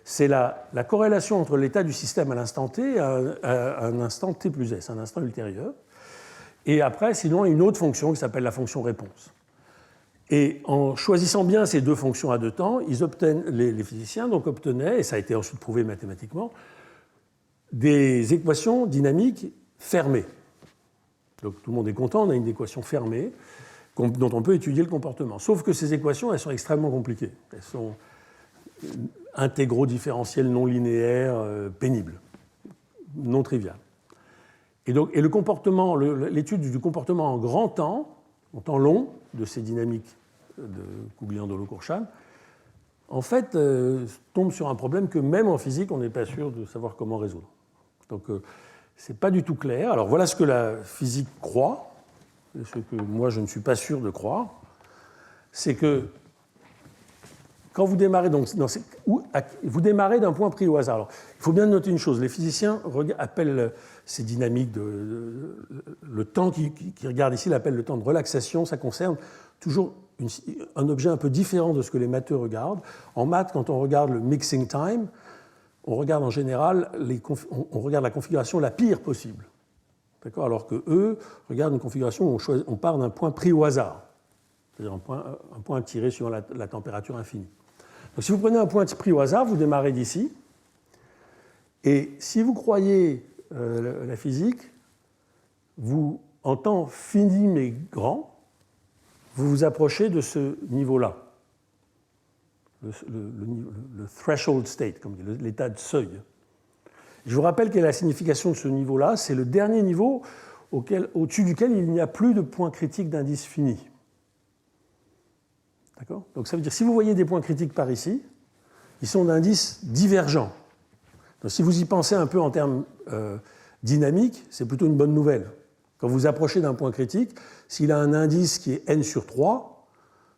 C'est la corrélation entre l'état du système à l'instant t et à un instant t plus s, un instant ultérieur. Et après, sinon, une autre fonction qui s'appelle la fonction réponse. Et en choisissant bien ces 2 fonctions à 2 temps, les physiciens donc obtenaient, et ça a été ensuite prouvé mathématiquement, des équations dynamiques fermées. Donc tout le monde est content, on a une équation fermée dont on peut étudier le comportement. Sauf que ces équations, elles sont extrêmement compliquées. Elles sont intégraux différentiels non linéaires, pénibles, non triviales. Et le comportement, l'étude du comportement en grand temps, en temps long, de ces dynamiques de Cugliandolo-Kourchan, en fait, tombe sur un problème que même en physique, on n'est pas sûr de savoir comment résoudre. Donc, ce n'est pas du tout clair. Alors, voilà ce que la physique croit. ce que moi je ne suis pas sûr de croire, c'est que quand vous démarrez, vous démarrez d'un point pris au hasard. Alors, il faut bien noter une chose, les physiciens appellent ces dynamiques, le temps qu'ils regardent ici, l'appellent le temps de relaxation, ça concerne toujours un objet un peu différent de ce que les matheux regardent. En maths, quand on regarde le mixing time, on regarde en général on regarde la configuration la pire possible. D'accord ? Alors qu'eux regardent une configuration où on part d'un point pris au hasard, c'est-à-dire un point tiré sur la température infinie. Donc, si vous prenez un point pris au hasard, vous démarrez d'ici, et si vous croyez la physique, vous, en temps fini mais grand, vous vous approchez de ce niveau-là, le threshold state, comme l'état de seuil. Je vous rappelle quelle est la signification de ce niveau-là, c'est le dernier niveau au-dessus duquel il n'y a plus de point critique d'indice fini. D'accord ? Donc ça veut dire que si vous voyez des points critiques par ici, ils sont d'indices divergents. Donc si vous y pensez un peu en termes dynamiques, c'est plutôt une bonne nouvelle. Quand vous approchez d'un point critique, s'il a un indice qui est n sur 3,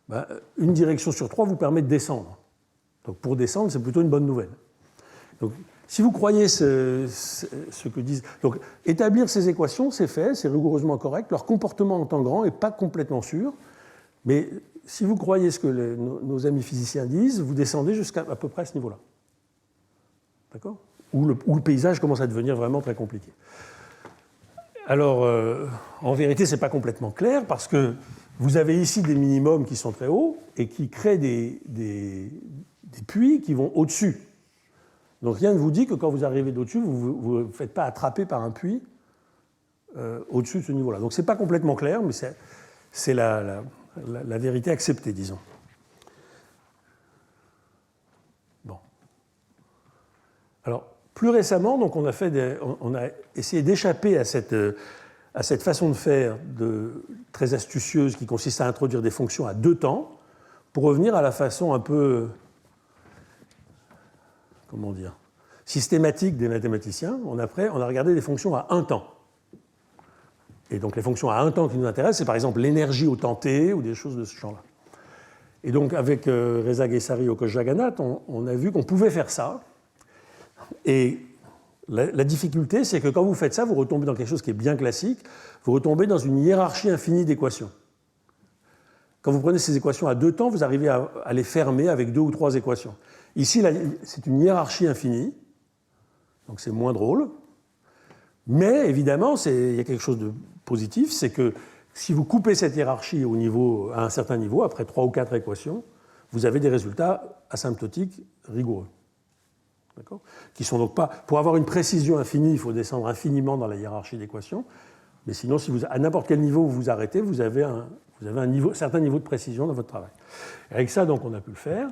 ben, une direction sur 3 vous permet de descendre. Donc pour descendre, c'est plutôt une bonne nouvelle. Donc si vous croyez ce que disent... Donc établir ces équations, c'est fait, c'est rigoureusement correct. Leur comportement en temps grand n'est pas complètement sûr, mais si vous croyez ce que nos amis physiciens disent, vous descendez jusqu'à à peu près ce niveau-là. D'accord ? Où le paysage commence à devenir vraiment très compliqué. Alors, en vérité, ce n'est pas complètement clair, parce que vous avez ici des minimums qui sont très hauts et qui créent des puits qui vont au-dessus. Donc rien ne vous dit que quand vous arrivez d'au-dessus, vous ne faites pas attraper par un puits au-dessus de ce niveau-là. Donc ce n'est pas complètement clair, mais c'est la vérité acceptée, disons. Bon. Alors, plus récemment, donc on a essayé d'échapper à cette façon de faire très astucieuse qui consiste à introduire des fonctions à deux temps pour revenir à la façon un peu, comment dire, systématique des mathématiciens. On a regardé des fonctions à un temps. Et donc les fonctions à un temps qui nous intéressent, c'est par exemple l'énergie au temps t ou des choses de ce genre-là. Et donc avec Reza Guessari et Okosh Jagannath, on a vu qu'on pouvait faire ça. Et la difficulté, c'est que quand vous faites ça, vous retombez dans quelque chose qui est bien classique, vous retombez dans une hiérarchie infinie d'équations. Quand vous prenez ces équations à deux temps, vous arrivez à les fermer avec deux ou trois équations. Ici, c'est une hiérarchie infinie, donc c'est moins drôle. Mais évidemment, il y a quelque chose de positif, c'est que si vous coupez cette hiérarchie à un certain niveau, après 3 ou 4 équations, vous avez des résultats asymptotiques rigoureux. D'accord ? Qui sont donc pas... Pour avoir une précision infinie, il faut descendre infiniment dans la hiérarchie d'équations. Mais sinon, à n'importe quel niveau où vous arrêtez, vous avez un certain niveau de précision dans votre travail. Et avec ça, donc, on a pu le faire.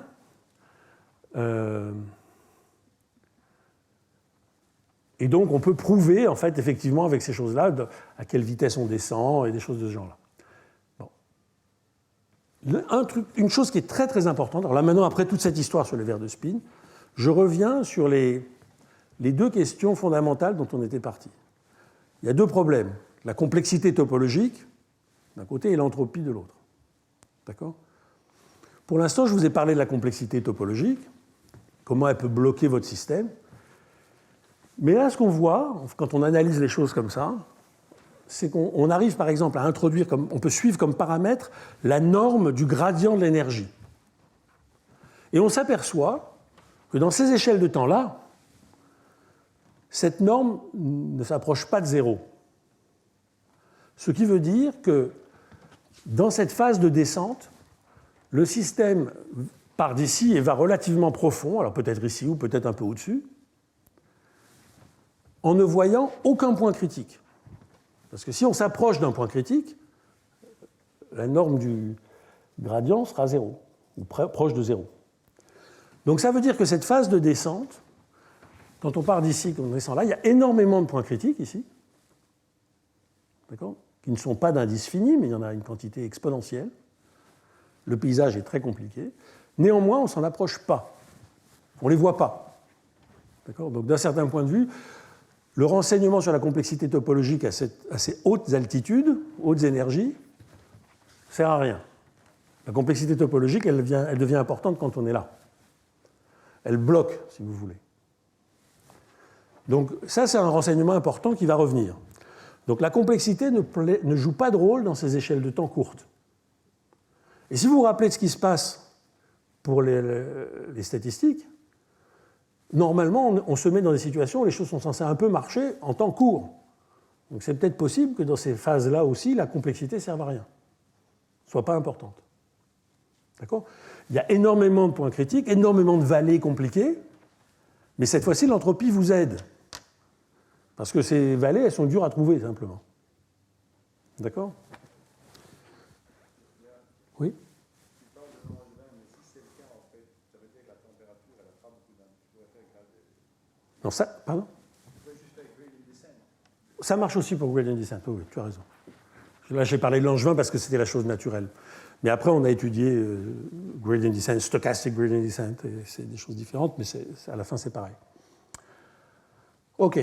Et donc, on peut prouver, en fait, effectivement, avec ces choses-là, à quelle vitesse on descend et des choses de ce genre-là. Bon. Une chose qui est très, très importante, alors là, maintenant, après toute cette histoire sur les verres de spin, je reviens sur les deux questions fondamentales dont on était parti. Il y a deux problèmes. La complexité topologique, d'un côté, et l'entropie de l'autre. D'accord ? Pour l'instant, je vous ai parlé de la complexité topologique, comment elle peut bloquer votre système. Mais là, ce qu'on voit, quand on analyse les choses comme ça, c'est qu'on arrive, par exemple, à introduire, on peut suivre comme paramètre la norme du gradient de l'énergie. Et on s'aperçoit que dans ces échelles de temps-là, cette norme ne s'approche pas de zéro. Ce qui veut dire que dans cette phase de descente, le système part d'ici et va relativement profond, alors peut-être ici ou peut-être un peu au-dessus, en ne voyant aucun point critique. Parce que si on s'approche d'un point critique, la norme du gradient sera zéro, ou proche de zéro. Donc ça veut dire que cette phase de descente, quand on part d'ici, quand on descend là, il y a énormément de points critiques ici, d'accord, qui ne sont pas d'indice fini, mais il y en a une quantité exponentielle. Le paysage est très compliqué. Néanmoins, on ne s'en approche pas. On ne les voit pas. D'accord ? Donc d'un certain point de vue, le renseignement sur la complexité topologique à ces hautes altitudes, hautes énergies, ne sert à rien. La complexité topologique, elle devient importante quand on est là. Elle bloque, si vous voulez. Donc ça, c'est un renseignement important qui va revenir. Donc la complexité ne joue pas de rôle dans ces échelles de temps courtes. Et si vous vous rappelez de ce qui se passe pour les statistiques, normalement, on se met dans des situations où les choses sont censées un peu marcher en temps court. Donc c'est peut-être possible que dans ces phases-là aussi, la complexité ne serve à rien, ne soit pas importante. D'accord ? Il y a énormément de points critiques, énormément de vallées compliquées, mais cette fois-ci, l'entropie vous aide. Parce que ces vallées, elles sont dures à trouver, simplement. D'accord ? Oui ? Non, ça, pardon ? Ça marche aussi pour gradient descent, oui, tu as raison. Là, j'ai parlé de Langevin parce que c'était la chose naturelle. Mais après, on a étudié gradient descent, stochastic gradient descent, et c'est des choses différentes, mais à la fin, c'est pareil. OK.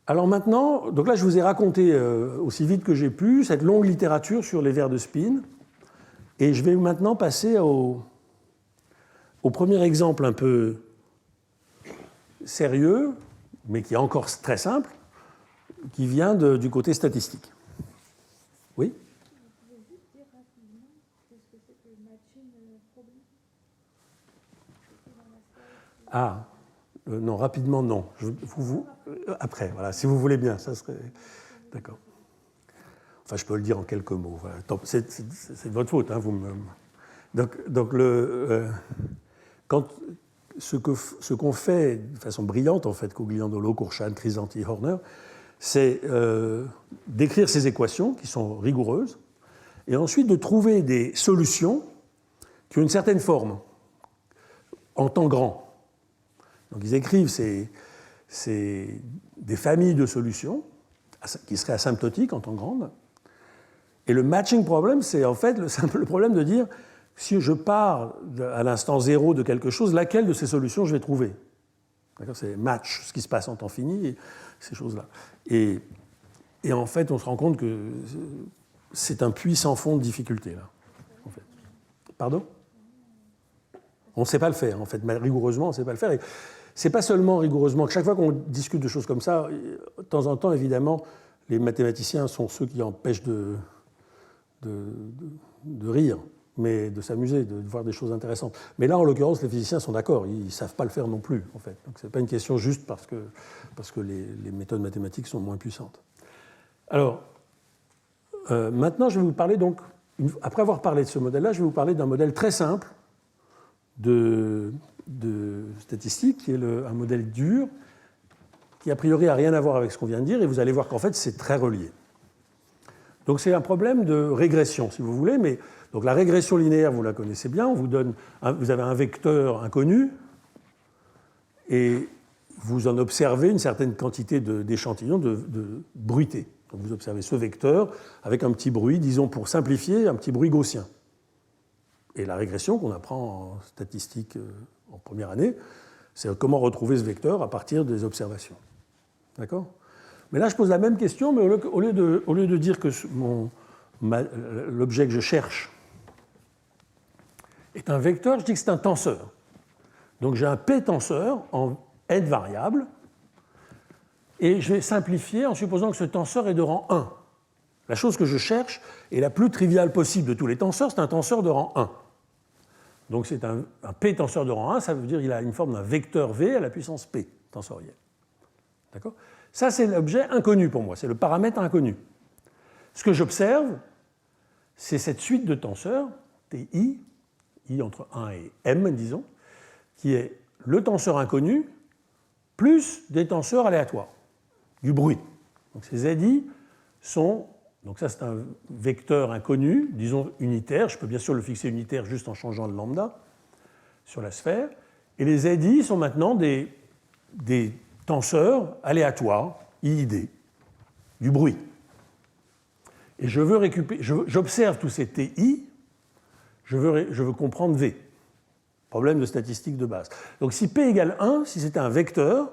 Alors maintenant, donc là, je vous ai raconté aussi vite que j'ai pu cette longue littérature sur les vers de spin, et je vais maintenant passer au premier exemple un peu sérieux, mais qui est encore très simple, qui vient du côté statistique. Oui ? Vous pouvez juste dire rapidement qu'est-ce que c'est que le matching problem ? Ah, non, rapidement, non. Après, voilà, si vous voulez bien, ça serait... D'accord. Enfin, je peux le dire en quelques mots. Voilà. C'est de votre faute, hein, vous me... Donc ce qu'on fait de façon brillante, en fait, Cogliandolo, Kourchan, Crisanti, Horner, c'est d'écrire ces équations qui sont rigoureuses, et ensuite de trouver des solutions qui ont une certaine forme, en temps grand. Donc ils écrivent des familles de solutions qui seraient asymptotiques en temps grand. Et le matching problem, c'est en fait le simple problème de dire si je pars à l'instant zéro de quelque chose, laquelle de ces solutions je vais trouver. C'est match, ce qui se passe en temps fini, et ces choses-là. Et en fait, on se rend compte que c'est un puits sans fond de difficulté, là. En fait. Pardon ? On ne sait pas le faire, en fait. Rigoureusement, on ne sait pas le faire. Et c'est pas seulement rigoureusement. Chaque fois qu'on discute de choses comme ça, de temps en temps, évidemment, les mathématiciens sont ceux qui empêchent de rire, mais de s'amuser, de voir des choses intéressantes. Mais là, en l'occurrence, les physiciens sont d'accord. Ils ne savent pas le faire non plus, en fait. Donc, ce n'est pas une question juste parce que les méthodes mathématiques sont moins puissantes. Alors, maintenant, je vais vous parler donc... Après avoir parlé de ce modèle-là, je vais vous parler d'un modèle très simple de statistique, qui est un modèle dur, qui a priori n'a rien à voir avec ce qu'on vient de dire, et vous allez voir qu'en fait, c'est très relié. Donc c'est un problème de régression, si vous voulez, mais donc la régression linéaire, vous la connaissez bien, vous avez un vecteur inconnu, et vous en observez une certaine quantité d'échantillons de bruité. Donc vous observez ce vecteur avec un petit bruit, disons pour simplifier, un petit bruit gaussien. Et la régression qu'on apprend en statistique en première année, c'est comment retrouver ce vecteur à partir des observations. D'accord ? Mais là, je pose la même question, mais au lieu de dire que l'objet que je cherche est un vecteur, je dis que c'est un tenseur. Donc j'ai un p-tenseur en n variables, et je vais simplifier en supposant que ce tenseur est de rang 1. La chose que je cherche est la plus triviale possible de tous les tenseurs, c'est un tenseur de rang 1. Donc c'est un p-tenseur de rang 1, ça veut dire qu'il a une forme d'un vecteur v à la puissance p tensorielle. D'accord ? Ça, c'est l'objet inconnu pour moi, c'est le paramètre inconnu. Ce que j'observe, c'est cette suite de tenseurs, TI, I entre 1 et M, disons, qui est le tenseur inconnu plus des tenseurs aléatoires, du bruit. Donc ces ZI sont... Donc ça, c'est un vecteur inconnu, disons unitaire. Je peux bien sûr le fixer unitaire juste en changeant le lambda sur la sphère. Et les ZI sont maintenant des tenseurs aléatoires, IID, du bruit. Et je veux j'observe tous ces TI, je veux comprendre V. Problème de statistique de base. Donc si P égale 1, si c'était un vecteur,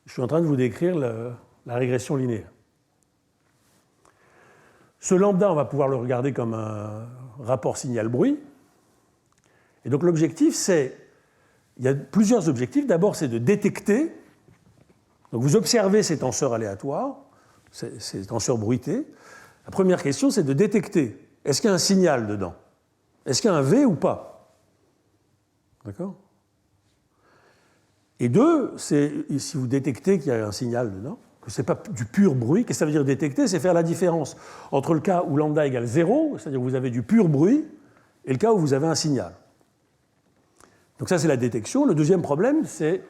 je suis en train de vous décrire la régression linéaire. Ce lambda, on va pouvoir le regarder comme un rapport signal-bruit. Et donc l'objectif, il y a plusieurs objectifs. D'abord, c'est de détecter. Donc vous observez ces tenseurs aléatoires, ces tenseurs bruités. La première question, c'est de détecter. Est-ce qu'il y a un signal dedans? Est-ce qu'il y a un V ou pas? D'accord? Et deux, c'est si vous détectez qu'il y a un signal dedans, que ce n'est pas du pur bruit. Qu'est-ce que ça veut dire détecter? C'est faire la différence entre le cas où lambda égale 0, c'est-à-dire que vous avez du pur bruit, et le cas où vous avez un signal. Donc ça, c'est la détection. Le deuxième problème, c'est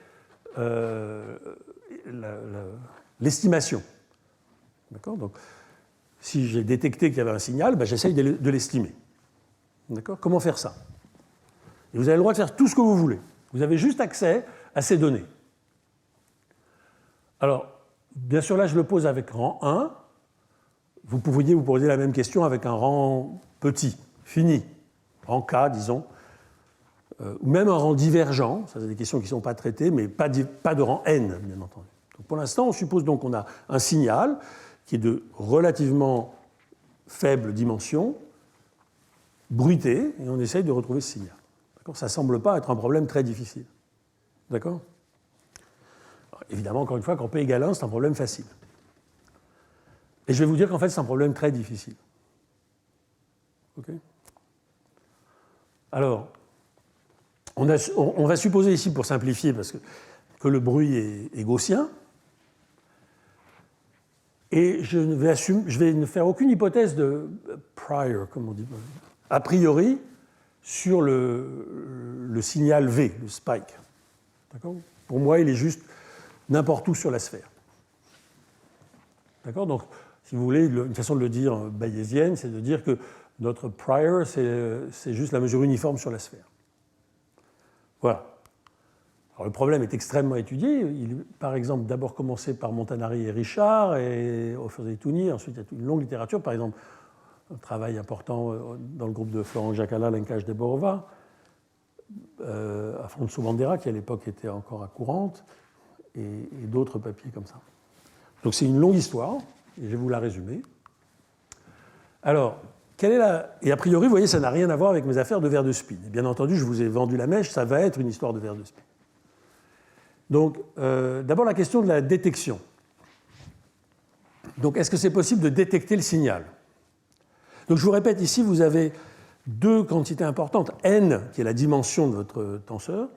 l'estimation. D'accord? Donc, si j'ai détecté qu'il y avait un signal, ben, j'essaye de l'estimer. D'accord? Comment faire ça? Et vous avez le droit de faire tout ce que vous voulez. Vous avez juste accès à ces données. Alors, bien sûr, là, je le pose avec rang 1. Vous pourriez vous poser la même question avec un rang petit, fini, rang K, disons, ou même un rang divergent. Ça, c'est des questions qui ne sont pas traitées, mais pas de rang N, bien entendu. Donc, pour l'instant, on suppose donc qu'on a un signal qui est de relativement faible dimension, bruité, et on essaye de retrouver ce signal. D'accord? Ça ne semble pas être un problème très difficile. D'accord? Alors, évidemment, encore une fois, quand P égale 1, c'est un problème facile. Et je vais vous dire qu'en fait, c'est un problème très difficile. OK? Alors, on va supposer ici, pour simplifier, que le bruit est gaussien, et je vais ne faire aucune hypothèse de prior, comme on dit, a priori, sur le signal V, le spike. D'accord? Pour moi, il est juste n'importe où sur la sphère. D'accord? Donc, si vous voulez, une façon de le dire bayésienne, c'est de dire que notre prior, c'est juste la mesure uniforme sur la sphère. Voilà. Alors, le problème est extrêmement étudié. Il est, par exemple, d'abord commencé par Montanari et Richard, et Ofer-Zeytouni. Ensuite, il y a une longue littérature. Par exemple, un travail important dans le groupe de Florent Jacala, Lenkash Deborova, Afonso Bandera, qui à l'époque était encore à Courante, et d'autres papiers comme ça. Donc c'est une longue histoire, et je vais vous la résumer. Alors, et a priori, vous voyez, ça n'a rien à voir avec mes affaires de verre de spin. Et bien entendu, je vous ai vendu la mèche, ça va être une histoire de verre de spin. Donc, d'abord la question de la détection. Donc, est-ce que c'est possible de détecter le signal? Donc, je vous répète, ici, vous avez deux quantités importantes. N, qui est la dimension de votre tenseur.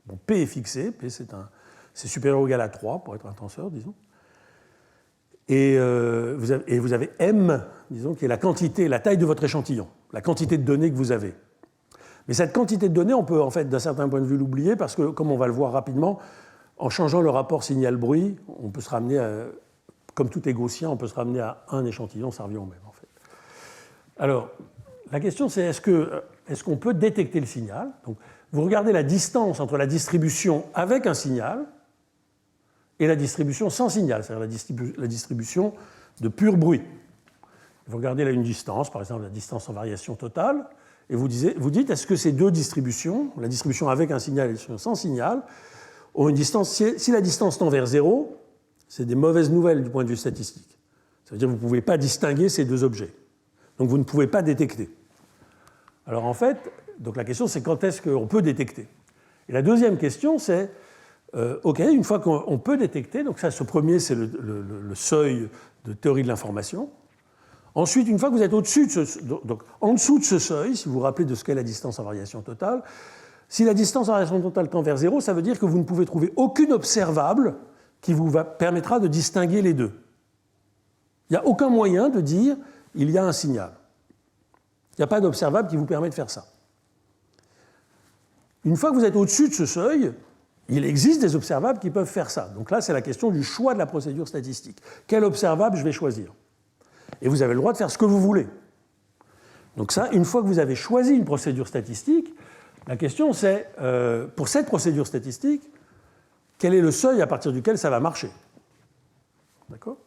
Bon, P est fixé. P, c'est supérieur ou égal à 3, pour être un tenseur, disons. Et vous avez M, disons, qui est la quantité, la taille de votre échantillon, la quantité de données que vous avez. Mais cette quantité de données, on peut, en fait, d'un certain point de vue, l'oublier, parce que, comme on va le voir rapidement, en changeant le rapport signal-bruit, on peut se ramener à, comme tout est gaussien, on peut se ramener à un échantillon, ça revient au même, en fait. Alors, la question, c'est est-ce qu'on peut détecter le signal? Donc, vous regardez la distance entre la distribution avec un signal et la distribution sans signal, c'est-à-dire la distribution de pur bruit. Vous regardez là une distance, par exemple la distance en variation totale, et vous dites est-ce que ces deux distributions, la distribution avec un signal et la distribution sans signal, ont une distance, si la distance tend vers 0, c'est des mauvaises nouvelles du point de vue statistique. Ça veut dire que vous ne pouvez pas distinguer ces deux objets. Donc vous ne pouvez pas détecter. Alors en fait, donc la question c'est quand est-ce qu'on peut détecter? Et la deuxième question c'est, OK, une fois qu'on peut détecter, donc ça, ce premier c'est le seuil de théorie de l'information. Ensuite, une fois que vous êtes au-dessus donc en dessous de ce seuil, si vous vous rappelez de ce qu'est la distance en variation totale, si la distance en variation totale tend vers 0, ça veut dire que vous ne pouvez trouver aucune observable qui vous permettra de distinguer les deux. Il n'y a aucun moyen de dire il y a un signal. Il n'y a pas d'observable qui vous permet de faire ça. Une fois que vous êtes au-dessus de ce seuil, il existe des observables qui peuvent faire ça. Donc là, c'est la question du choix de la procédure statistique. Quel observable je vais choisir? Et vous avez le droit de faire ce que vous voulez. Donc ça, une fois que vous avez choisi une procédure statistique, la question c'est, pour cette procédure statistique, quel est le seuil à partir duquel ça va marcher? D'accord?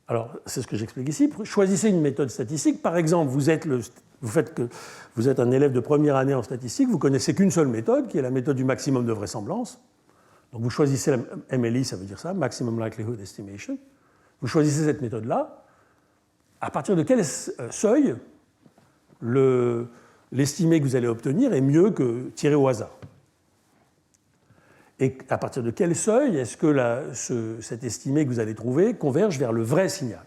Alors, c'est ce que j'explique ici. Choisissez une méthode statistique. Par exemple, vous êtes un élève de première année en statistique, vous ne connaissez qu'une seule méthode, qui est la méthode du maximum de vraisemblance. Donc vous choisissez la MLE, ça veut dire ça, Maximum Likelihood Estimation. Vous choisissez cette méthode-là. À partir de quel seuil l'estimé que vous allez obtenir est mieux que tiré au hasard? Et à partir de quel seuil est-ce que cet estimé que vous allez trouver converge vers le vrai signal?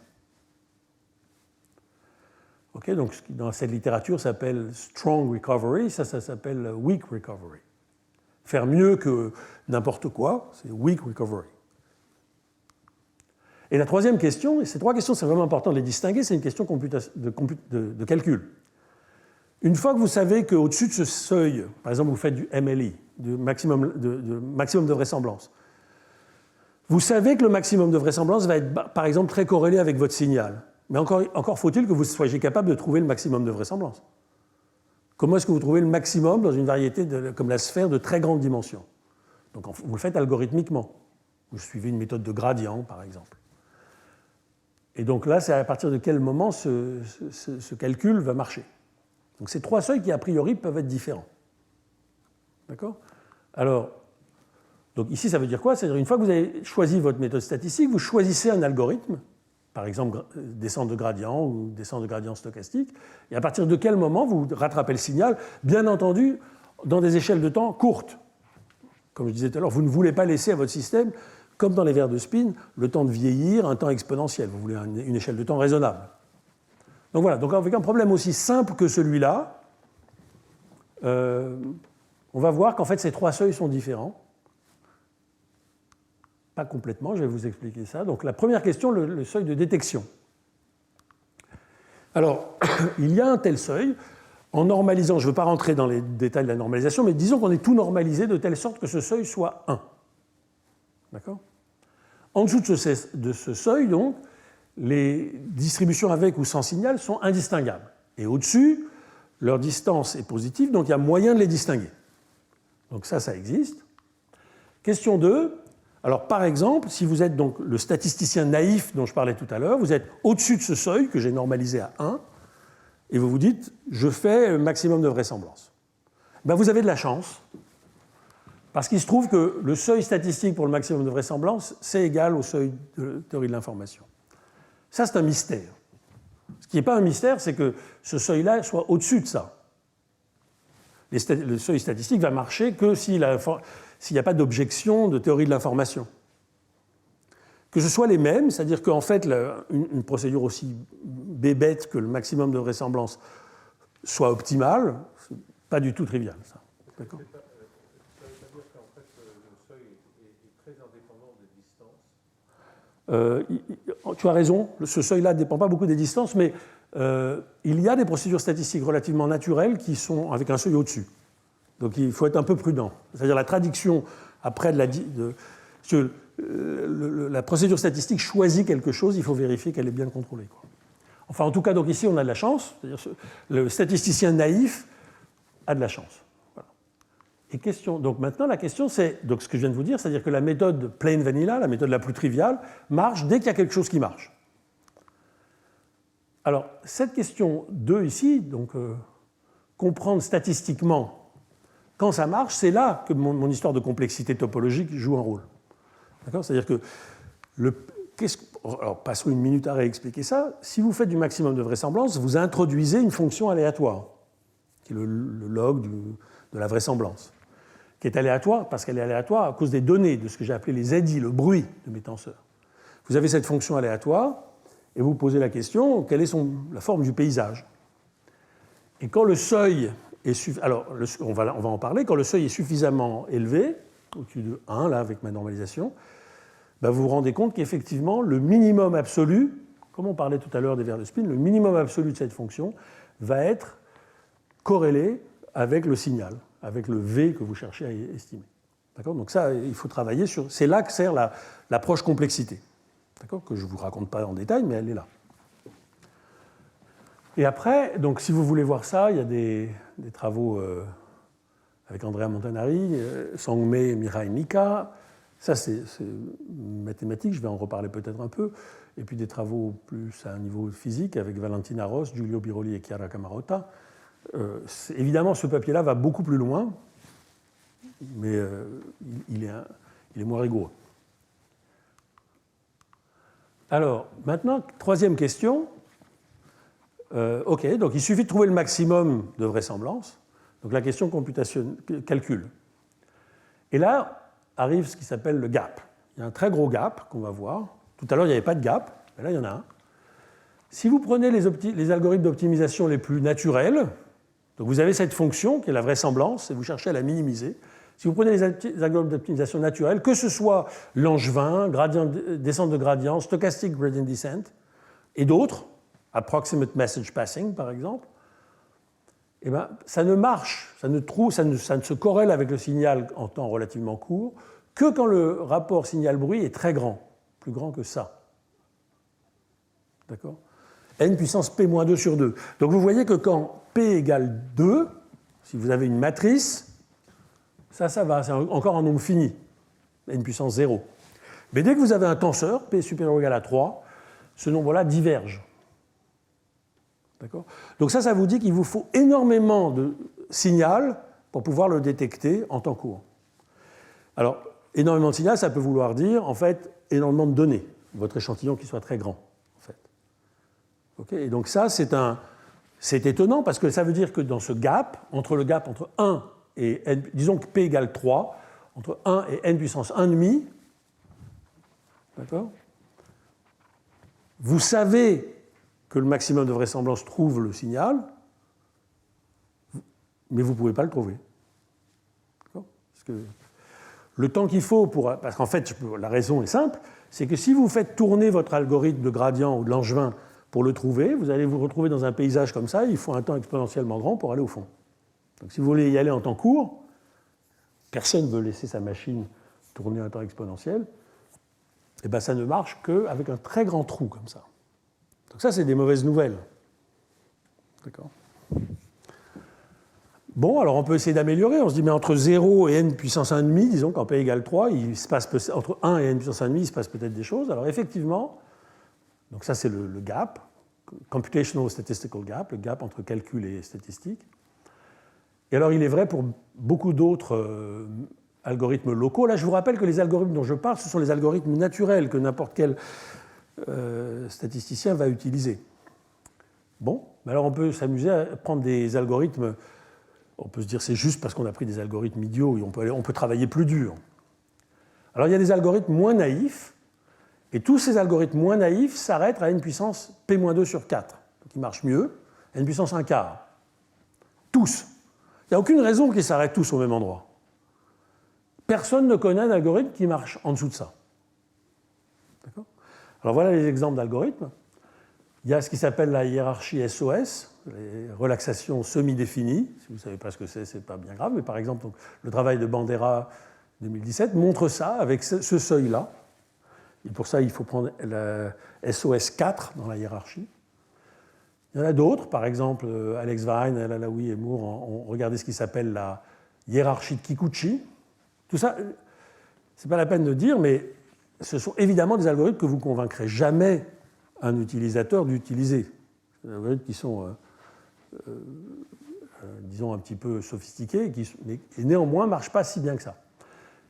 Okay, donc, ce qui dans cette littérature s'appelle strong recovery, ça s'appelle weak recovery. Faire mieux que n'importe quoi, c'est weak recovery. Et la troisième question, et ces trois questions, c'est vraiment important de les distinguer, c'est une question de calcul. Une fois que vous savez qu'au-dessus de ce seuil, par exemple, vous faites du MLE, du maximum de vraisemblance, vous savez que le maximum de vraisemblance va être, par exemple, très corrélé avec votre signal. Mais encore faut-il que vous soyez capable de trouver le maximum de vraisemblance. Comment est-ce que vous trouvez le maximum dans une variété comme la sphère de très grande dimension? Donc vous le faites algorithmiquement. Vous suivez une méthode de gradient, par exemple. Et donc là, c'est à partir de quel moment ce calcul va marcher. Donc ces trois seuils qui, a priori, peuvent être différents. D'accord? Alors, donc ici, ça veut dire quoi? C'est-à-dire, une fois que vous avez choisi votre méthode statistique, vous choisissez un algorithme, par exemple descente de gradient ou descente de gradient stochastique, et à partir de quel moment vous rattrapez le signal, bien entendu, dans des échelles de temps courtes. Comme je disais tout à l'heure, vous ne voulez pas laisser à votre système, comme dans les verres de spin, le temps de vieillir, un temps exponentiel. Vous voulez une échelle de temps raisonnable. Donc voilà, donc avec un problème aussi simple que celui-là, on va voir qu'en fait ces trois seuils sont différents. Pas complètement, je vais vous expliquer ça. Donc la première question, le seuil de détection. Alors, il y a un tel seuil, en normalisant, je ne veux pas rentrer dans les détails de la normalisation, mais disons qu'on est tout normalisé de telle sorte que ce seuil soit 1. D'accord? En dessous de ce seuil, donc, les distributions avec ou sans signal sont indistinguables. Et au-dessus, leur distance est positive, donc il y a moyen de les distinguer. Donc ça existe. Question 2. Alors par exemple, si vous êtes donc le statisticien naïf dont je parlais tout à l'heure, vous êtes au-dessus de ce seuil que j'ai normalisé à 1, et vous vous dites, je fais un maximum de vraisemblance. Ben, vous avez de la chance, parce qu'il se trouve que le seuil statistique pour le maximum de vraisemblance, c'est égal au seuil de théorie de l'information. Ça, c'est un mystère. Ce qui n'est pas un mystère, c'est que ce seuil-là soit au-dessus de ça. Le seuil statistique va marcher que s'il n'y a pas d'objection de théorie de l'information. Que ce soit les mêmes, c'est-à-dire qu'en fait, une procédure aussi bébête que le maximum de vraisemblance soit optimale, c'est pas du tout trivial, ça. D'accord ? Ça veut pas dire qu'en fait, le seuil est très indépendant des distances. Tu as raison, ce seuil-là ne dépend pas beaucoup des distances, mais il y a des procédures statistiques relativement naturelles qui sont avec un seuil au-dessus. Donc il faut être un peu prudent. C'est-à-dire la traduction après la procédure statistique choisit quelque chose, il faut vérifier qu'elle est bien contrôlée, quoi. Enfin, en tout cas, donc ici, on a de la chance. C'est-à-dire le statisticien naïf a de la chance. Voilà. Et donc maintenant, la question, c'est donc ce que je viens de vous dire, c'est-à-dire que la méthode plain vanilla, la méthode la plus triviale, marche dès qu'il y a quelque chose qui marche. Alors, cette question 2 ici, donc comprendre statistiquement quand ça marche, c'est là que mon histoire de complexité topologique joue un rôle. D'accord ? C'est-à-dire que alors, passons une minute à réexpliquer ça. Si vous faites du maximum de vraisemblance, vous introduisez une fonction aléatoire, qui est le log de la vraisemblance, qui est aléatoire parce qu'elle est aléatoire à cause des données, de ce que j'ai appelé les ZI, le bruit de mes tenseurs. Vous avez cette fonction aléatoire, et vous posez la question, quelle est la forme du paysage? Et quand le seuil est alors on va en parler, quand le seuil est suffisamment élevé, au-dessus de 1, là, avec ma normalisation, ben vous vous rendez compte qu'effectivement, le minimum absolu, comme on parlait tout à l'heure des verres de spin, le minimum absolu de cette fonction va être corrélé avec le signal, avec le V que vous cherchez à estimer. D'accord ? Donc ça, il faut travailler sur... C'est là que sert l'approche complexité. D'accord ? Que je ne vous raconte pas en détail, mais elle est là. Et après, donc, si vous voulez voir ça, il y a des travaux avec Andrea Montanari, Sangmei et Mirai Mika. Ça, c'est mathématique, je vais en reparler peut-être un peu. Et puis des travaux plus à un niveau physique avec Valentina Ross, Giulio Biroli et Chiara Camarotta. Évidemment, ce papier-là va beaucoup plus loin, mais il il est moins rigoureux. Alors, maintenant, troisième question. OK, donc il suffit de trouver le maximum de vraisemblance. Donc la question computation, calcul. Et là arrive ce qui s'appelle le gap. Il y a un très gros gap qu'on va voir. Tout à l'heure, il n'y avait pas de gap, mais là, il y en a un. Si vous prenez les algorithmes d'optimisation les plus naturels, donc vous avez cette fonction qui est la vraisemblance, et vous cherchez à la minimiser. Si vous prenez les algorithmes d'optimisation naturels, que ce soit Langevin, descente de gradient, stochastic gradient descent, et d'autres, approximate message passing par exemple, eh ben, ça ne marche, ça ne se corrèle avec le signal en temps relativement court que quand le rapport signal-bruit est très grand, plus grand que ça. D'accord ? N puissance P-2 sur 2. Donc vous voyez que quand P égale 2, si vous avez une matrice, ça va, c'est encore un nombre fini, N puissance 0. Mais dès que vous avez un tenseur, P supérieur ou égal à 3, ce nombre-là diverge. D'accord ? Donc ça vous dit qu'il vous faut énormément de signal pour pouvoir le détecter en temps court. Alors, énormément de signal, ça peut vouloir dire, en fait, énormément de données, votre échantillon qui soit très grand, en fait. Okay ? Et donc ça, c'est étonnant, parce que ça veut dire que dans ce gap, le gap entre 1 et n, disons que P égale 3, entre 1 et n puissance 1,5, d'accord ? Vous savez que le maximum de vraisemblance trouve le signal, mais vous ne pouvez pas le trouver. D'accord ? Parce que le temps qu'il faut parce qu'en fait, la raison est simple, c'est que si vous faites tourner votre algorithme de gradient ou de Langevin pour le trouver, vous allez vous retrouver dans un paysage comme ça, il faut un temps exponentiellement grand pour aller au fond. Donc si vous voulez y aller en temps court, personne ne veut laisser sa machine tourner un temps exponentiel, et bien ça ne marche qu'avec un très grand trou comme ça. Donc ça, c'est des mauvaises nouvelles. D'accord ? Bon, alors on peut essayer d'améliorer. On se dit, mais entre 0 et n puissance 1,5, disons qu'en P égale 3, entre 1 et n puissance 1,5, il se passe peut-être des choses. Alors effectivement, donc ça c'est le gap, computational statistical gap, le gap entre calcul et statistique. Et alors il est vrai pour beaucoup d'autres algorithmes locaux. Là, je vous rappelle que les algorithmes dont je parle, ce sont les algorithmes naturels que n'importe quel statisticien va utiliser. Bon, alors on peut s'amuser à prendre des algorithmes, on peut se dire c'est juste parce qu'on a pris des algorithmes idiots et on peut travailler plus dur. Alors il y a des algorithmes moins naïfs, et tous ces algorithmes moins naïfs s'arrêtent à n puissance P-2 sur 4, donc ils marchent mieux, n puissance 1 quart. Tous. Il n'y a aucune raison qu'ils s'arrêtent tous au même endroit. Personne ne connaît un algorithme qui marche en dessous de ça. D'accord ? Alors voilà les exemples d'algorithmes. Il y a ce qui s'appelle la hiérarchie SOS, les relaxations semi-définies. Si vous ne savez pas ce que c'est, ce n'est pas bien grave. Mais par exemple, donc, le travail de Bandera 2017 montre ça avec ce seuil-là. Et pour ça, il faut prendre la SOS 4 dans la hiérarchie. Il y en a d'autres. Par exemple, Alex Vine, El Alaoui et Moore ont regardé ce qui s'appelle la hiérarchie de Kikuchi. Tout ça, ce n'est pas la peine de dire, mais ce sont évidemment des algorithmes que vous ne convaincrez jamais un utilisateur d'utiliser. C'est des algorithmes qui sont, disons, un petit peu sophistiqués, mais néanmoins ne marchent pas si bien que ça.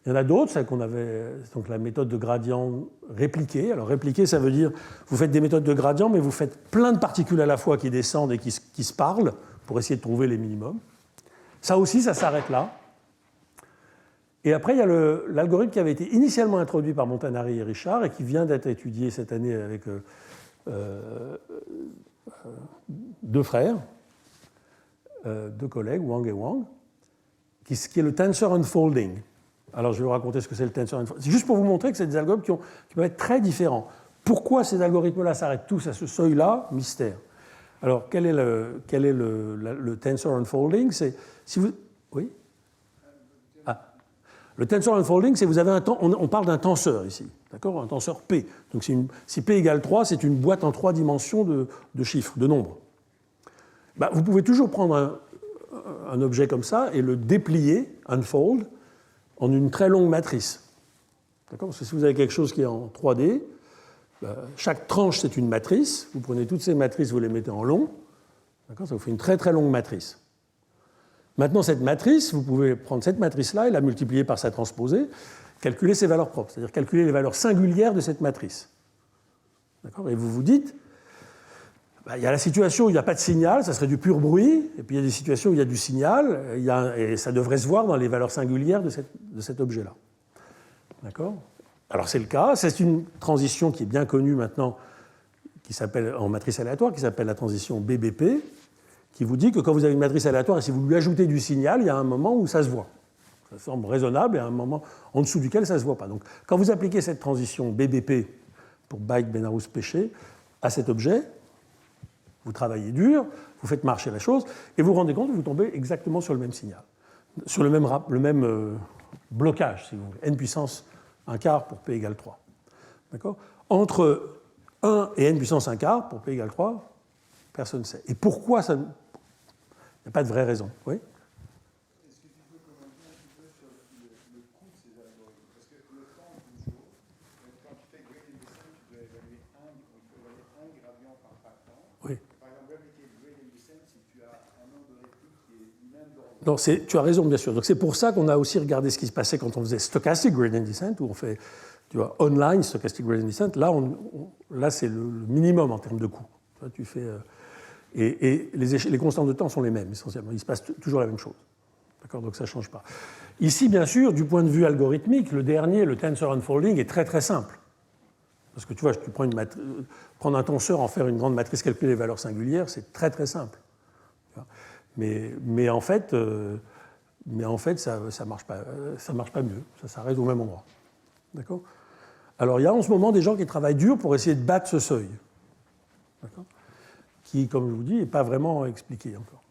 Il y en a d'autres, celle qu'on avait, donc la méthode de gradient répliquée. Alors répliquée, ça veut dire, vous faites des méthodes de gradient, mais vous faites plein de particules à la fois qui descendent et qui se parlent pour essayer de trouver les minimums. Ça aussi, ça s'arrête là. Et après, il y a l'algorithme qui avait été initialement introduit par Montanari et Richard et qui vient d'être étudié cette année avec deux frères, deux collègues, Wang et Wang, qui est le tensor unfolding. Alors, je vais vous raconter ce que c'est le tensor unfolding. C'est juste pour vous montrer que c'est des algorithmes qui peuvent être très différents. Pourquoi ces algorithmes-là s'arrêtent tous à ce seuil-là? Mystère. Alors, quel est le tensor unfolding? C'est si vous... Oui. Le tensor unfolding, c'est vous avez on parle d'un tenseur ici, d'accord, un tenseur P. Donc si P égale 3, c'est une boîte en 3 dimensions de chiffres, de nombres. Ben, vous pouvez toujours prendre un objet comme ça et le déplier, unfold, en une très longue matrice. D'accord? Parce que si vous avez quelque chose qui est en 3D, ben, chaque tranche c'est une matrice. Vous prenez toutes ces matrices, vous les mettez en long. D'accord? Ça vous fait une très très longue matrice. Maintenant, cette matrice, vous pouvez prendre cette matrice-là et la multiplier par sa transposée, calculer ses valeurs propres, c'est-à-dire calculer les valeurs singulières de cette matrice. D'accord ? Et vous vous dites, il y a la situation où il n'y a pas de signal, ça serait du pur bruit, et puis il y a des situations où il y a du signal, et ça devrait se voir dans les valeurs singulières de cet objet-là. D'accord ? Alors c'est le cas, c'est une transition qui est bien connue maintenant, qui s'appelle, en matrice aléatoire, qui s'appelle la transition BBP, qui vous dit que quand vous avez une matrice aléatoire, et si vous lui ajoutez du signal, il y a un moment où ça se voit. Ça semble raisonnable, et un moment en dessous duquel ça ne se voit pas. Donc quand vous appliquez cette transition BBP, pour Bayes, Benarous, Péché, à cet objet, vous travaillez dur, vous faites marcher la chose, et vous vous rendez compte que vous tombez exactement sur le même signal, sur le même blocage, si vous voulez, n puissance 1 quart pour p égale 3. D'accord ? Entre 1 et n puissance 1 quart pour p égale 3, personne ne sait. Et pourquoi ça... Il n'y a pas de vraie raison. Oui ? Est-ce que tu peux commenter un petit peu sur le coût de ces algorithmes? Parce que le temps, toujours, quand tu fais gradient descent, tu dois évaluer un gradient par temps. Oui. Par exemple, répliquer le gradient descent, si tu as un nombre de répliques qui est du même ordre. Non, tu as raison, bien sûr. Donc c'est pour ça qu'on a aussi regardé ce qui se passait quand on faisait stochastic gradient descent, où on fait, tu vois, online stochastic gradient descent. Là, c'est le minimum en termes de coût. Tu fais, et les constantes de temps sont les mêmes, essentiellement. Il se passe toujours la même chose. D'accord ? Donc ça ne change pas. Ici, bien sûr, du point de vue algorithmique, le dernier, le tensor unfolding, est très très simple. Parce que tu vois, tu prends prendre un tenseur, en faire une grande matrice, calculer les valeurs singulières, c'est très très simple. Mais en fait, ça ne marche pas mieux. Ça s'arrête au même endroit. D'accord ? Alors, il y a en ce moment des gens qui travaillent dur pour essayer de battre ce seuil. D'accord ? Qui, comme je vous dis, n'est pas vraiment expliqué encore.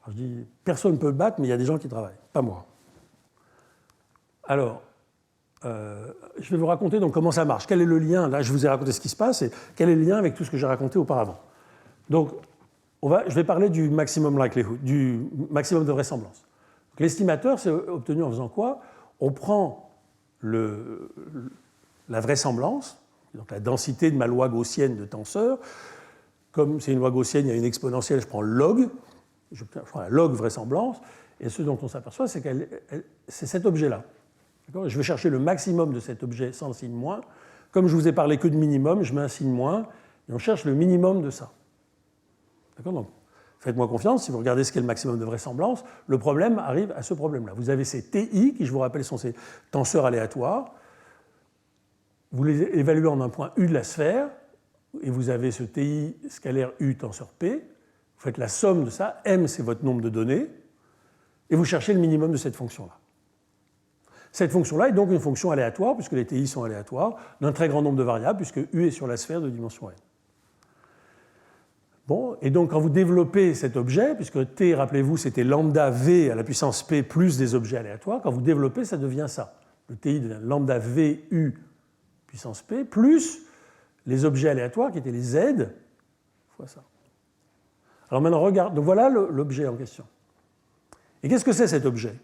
Alors, je dis, personne ne peut le battre, mais il y a des gens qui travaillent, pas moi. Alors, je vais vous raconter donc comment ça marche. Quel est le lien? Là, je vous ai raconté ce qui se passe, et quel est le lien avec tout ce que j'ai raconté auparavant? Donc, je vais parler du maximum likelihood, du maximum de vraisemblance. L'estimateur, c'est obtenu en faisant quoi? On prend la vraisemblance, donc la densité de ma loi gaussienne de tenseur. Comme c'est une loi gaussienne, il y a une exponentielle, je prends log, je prends la log vraisemblance, et ce dont on s'aperçoit, c'est que c'est cet objet-là. Je vais chercher le maximum de cet objet sans le signe moins. Comme je vous ai parlé que de minimum, je mets un signe moins, et on cherche le minimum de ça. D'accord ? Donc, faites-moi confiance, si vous regardez ce qu'est le maximum de vraisemblance, le problème arrive à ce problème-là. Vous avez ces TI, qui, je vous rappelle, sont ces tenseurs aléatoires. Vous les évaluez en un point U de la sphère, et vous avez ce TI scalaire U tenseur P. Vous faites la somme de ça, M, c'est votre nombre de données, et vous cherchez le minimum de cette fonction-là. Cette fonction-là est donc une fonction aléatoire, puisque les TI sont aléatoires, d'un très grand nombre de variables, puisque U est sur la sphère de dimension n. Bon, et donc quand vous développez cet objet, puisque T, rappelez-vous, c'était lambda V à la puissance P plus des objets aléatoires, quand vous développez, ça devient ça. Le TI devient lambda VU puissance P plus les objets aléatoires qui étaient les Z fois ça. Alors maintenant, regarde, donc voilà l'objet en question. Et qu'est-ce que c'est cet objet?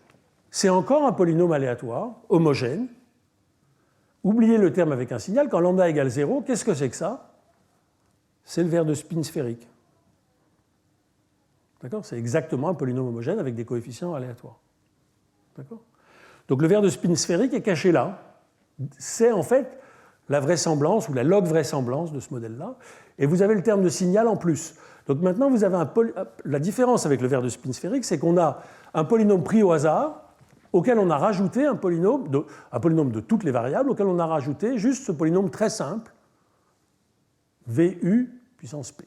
C'est encore un polynôme aléatoire, homogène. Oubliez le terme avec un signal, quand lambda égale 0, qu'est-ce que c'est que ça? C'est le verre de spin sphérique. D'accord? C'est exactement un polynôme homogène avec des coefficients aléatoires. D'accord? Donc le verre de spin sphérique est caché là. C'est en fait la vraisemblance ou la log vraisemblance de ce modèle-là. Et vous avez le terme de signal en plus. Donc maintenant, vous avez la différence avec le verre de spin sphérique, c'est qu'on a un polynôme pris au hasard auquel on a rajouté un polynôme de toutes les variables, auquel on a rajouté juste ce polynôme très simple, VU puissance P.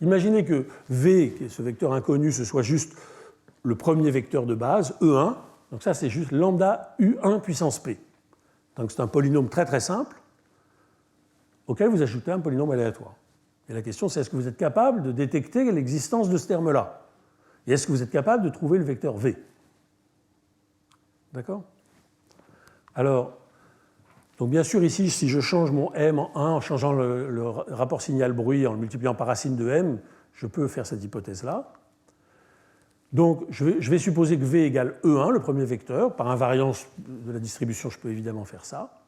Imaginez que V, qui est ce vecteur inconnu, ce soit juste le premier vecteur de base, E1. Donc ça, c'est juste lambda U1 puissance P. Donc c'est un polynôme très très simple auquel vous ajoutez un polynôme aléatoire. Et la question, c'est est-ce que vous êtes capable de détecter l'existence de ce terme-là? Et est-ce que vous êtes capable de trouver le vecteur V? D'accord? Alors, donc bien sûr, ici, si je change mon M en 1 en changeant le rapport signal-bruit, en le multipliant par racine de M, je peux faire cette hypothèse-là. Donc, je vais supposer que V égale E1, le premier vecteur. Par invariance de la distribution, je peux évidemment faire ça.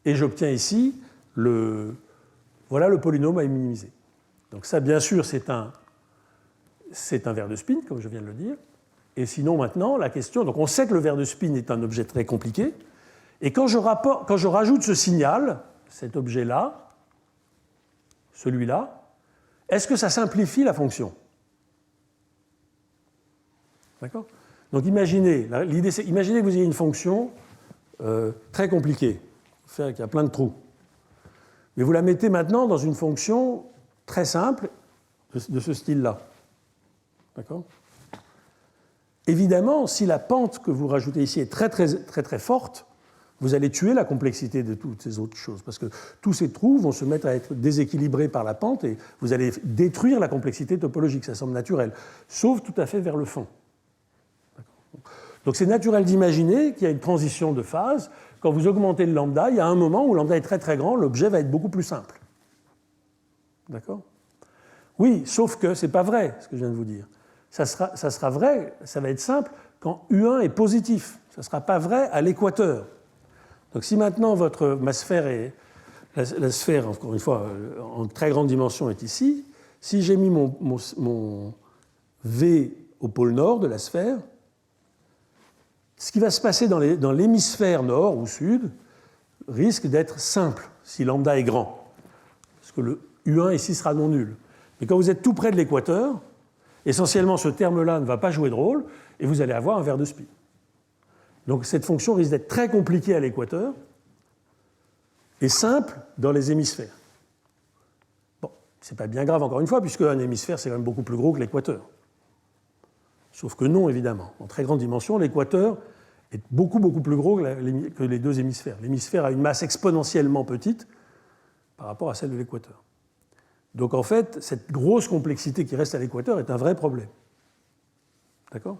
Et j'obtiens ici voilà le polynôme à minimiser. Donc ça, bien sûr, c'est un verre de spin, comme je viens de le dire. Et sinon, maintenant, la question... Donc, on sait que le ver de spin est un objet très compliqué. Et quand je rajoute ce signal, cet objet-là, celui-là, est-ce que ça simplifie la fonction? D'accord? Donc, imaginez que vous ayez une fonction très compliquée, qui a plein de trous. Mais vous la mettez maintenant dans une fonction très simple de ce style-là. D'accord? Évidemment, si la pente que vous rajoutez ici est très, très, très, très forte, vous allez tuer la complexité de toutes ces autres choses, parce que tous ces trous vont se mettre à être déséquilibrés par la pente et vous allez détruire la complexité topologique, ça semble naturel, sauf tout à fait vers le fond. Donc c'est naturel d'imaginer qu'il y a une transition de phase. Quand vous augmentez le lambda, il y a un moment où le lambda est très très grand, l'objet va être beaucoup plus simple. D'accord? Oui, sauf que ce n'est pas vrai, ce que je viens de vous dire. Ça sera vrai, ça va être simple quand U1 est positif. Ça ne sera pas vrai à l'équateur. Donc si maintenant ma sphère est... La sphère, encore une fois, en très grande dimension est ici, si j'ai mis mon V au pôle nord de la sphère, ce qui va se passer dans l'hémisphère nord ou sud risque d'être simple si lambda est grand, parce que le U1 ici sera non nul. Mais quand vous êtes tout près de l'équateur, essentiellement ce terme-là ne va pas jouer de rôle et vous allez avoir un ver de spin. Donc cette fonction risque d'être très compliquée à l'équateur et simple dans les hémisphères. Bon, ce n'est pas bien grave encore une fois, puisque un hémisphère c'est quand même beaucoup plus gros que l'équateur. Sauf que non, évidemment. En très grande dimension, l'équateur est beaucoup, beaucoup plus gros que les deux hémisphères. L'hémisphère a une masse exponentiellement petite par rapport à celle de l'équateur. Donc en fait, cette grosse complexité qui reste à l'équateur est un vrai problème. D'accord?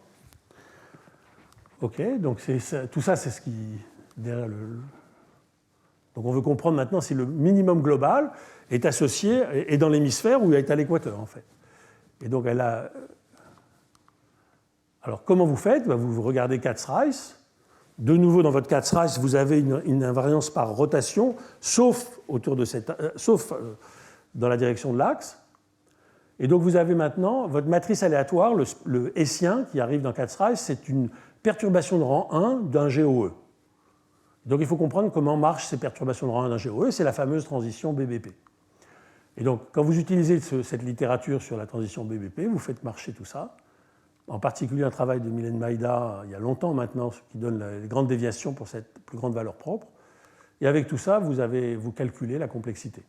Ok, donc tout ça, c'est ce qui... Derrière donc on veut comprendre maintenant si le minimum global est associé, est dans l'hémisphère ou est à l'équateur, en fait. Et donc elle a... Alors, comment vous faites? Vous regardez Katz-Rice. De nouveau, dans votre Katz-Rice, vous avez une invariance par rotation, sauf dans la direction de l'axe. Et donc, vous avez maintenant votre matrice aléatoire, le hessien qui arrive dans Katz-Rice, c'est une perturbation de rang 1 d'un GOE. Donc, il faut comprendre comment marchent ces perturbations de rang 1 d'un GOE. C'est la fameuse transition BBP. Et donc, quand vous utilisez cette littérature sur la transition BBP, vous faites marcher tout ça. En particulier un travail de Mylène Maïda, il y a longtemps maintenant, qui donne les grandes déviations pour cette plus grande valeur propre. Et avec tout ça, vous calculez la complexité.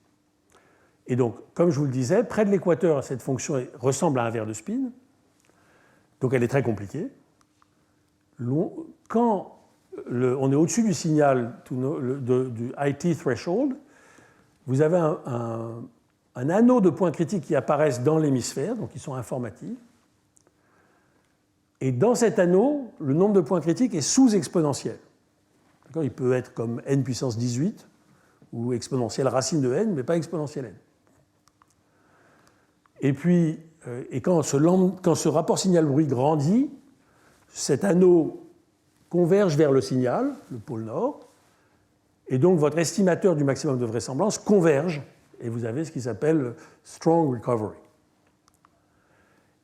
Et donc, comme je vous le disais, près de l'équateur, cette fonction ressemble à un ver de spin. Donc elle est très compliquée. Quand on est au-dessus du signal du IT threshold, vous avez un anneau de points critiques qui apparaissent dans l'hémisphère, donc ils sont informatifs. Et dans cet anneau, le nombre de points critiques est sous-exponentiel. Il peut être comme n puissance 18, ou exponentielle racine de n, mais pas exponentielle n. Et puis, quand ce rapport signal-bruit grandit, cet anneau converge vers le signal, le pôle nord, et donc votre estimateur du maximum de vraisemblance converge, et vous avez ce qui s'appelle strong recovery.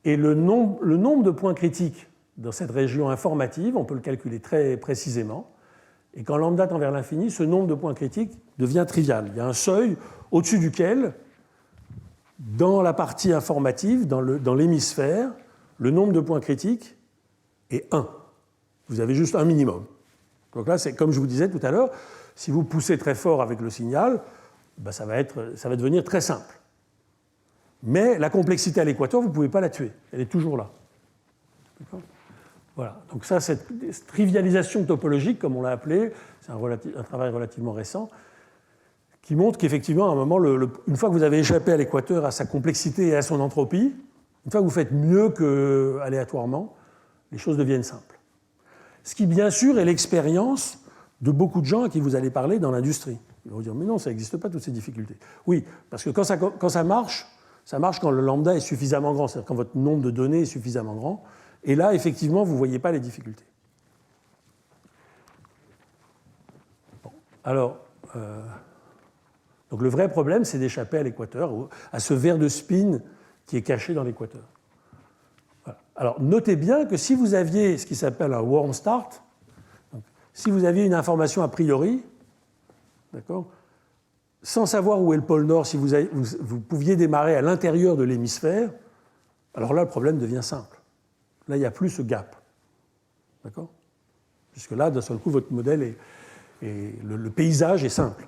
Et le nombre de points critiques dans cette région informative, on peut le calculer très précisément. Et quand lambda tend vers l'infini, ce nombre de points critiques devient trivial. Il y a un seuil au-dessus duquel, dans la partie informative, dans l'hémisphère, le nombre de points critiques est 1. Vous avez juste un minimum. Donc là, c'est comme je vous disais tout à l'heure, si vous poussez très fort avec le signal, ça va devenir très simple. Mais la complexité à l'équateur, vous ne pouvez pas la tuer. Elle est toujours là. D'accord ? Voilà. Donc ça, cette trivialisation topologique, comme on l'a appelé, c'est un travail relativement récent, qui montre qu'effectivement, à un moment, une fois que vous avez échappé à l'équateur, à sa complexité et à son entropie, une fois que vous faites mieux qu'aléatoirement, les choses deviennent simples. Ce qui, bien sûr, est l'expérience de beaucoup de gens à qui vous allez parler dans l'industrie. Ils vont vous dire, mais non, ça n'existe pas, toutes ces difficultés. Oui, parce que quand ça marche quand le lambda est suffisamment grand, c'est-à-dire quand votre nombre de données est suffisamment grand. Et là, effectivement, vous ne voyez pas les difficultés. Bon. Alors, donc le vrai problème, c'est d'échapper à l'équateur, à ce ver de spin qui est caché dans l'équateur. Voilà. Alors, notez bien que si vous aviez ce qui s'appelle un warm start, donc, si vous aviez une information a priori, d'accord, sans savoir où est le pôle Nord, si vous pouviez démarrer à l'intérieur de l'hémisphère, alors là, le problème devient simple. Là, il n'y a plus ce gap. D'accord ? Puisque là, d'un seul coup, votre modèle le paysage est simple.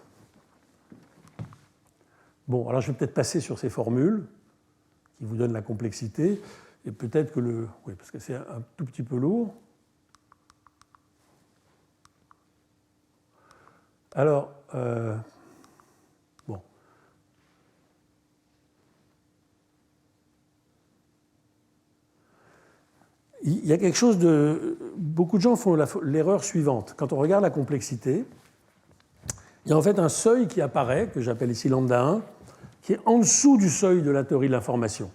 Bon, alors je vais peut-être passer sur ces formules qui vous donnent la complexité, et peut-être que oui, parce que c'est un tout petit peu lourd. Alors, bon. Il y a quelque chose de... Beaucoup de gens font l'erreur suivante. Quand on regarde la complexité, il y a en fait un seuil qui apparaît, que j'appelle ici lambda 1, qui est en dessous du seuil de la théorie de l'information,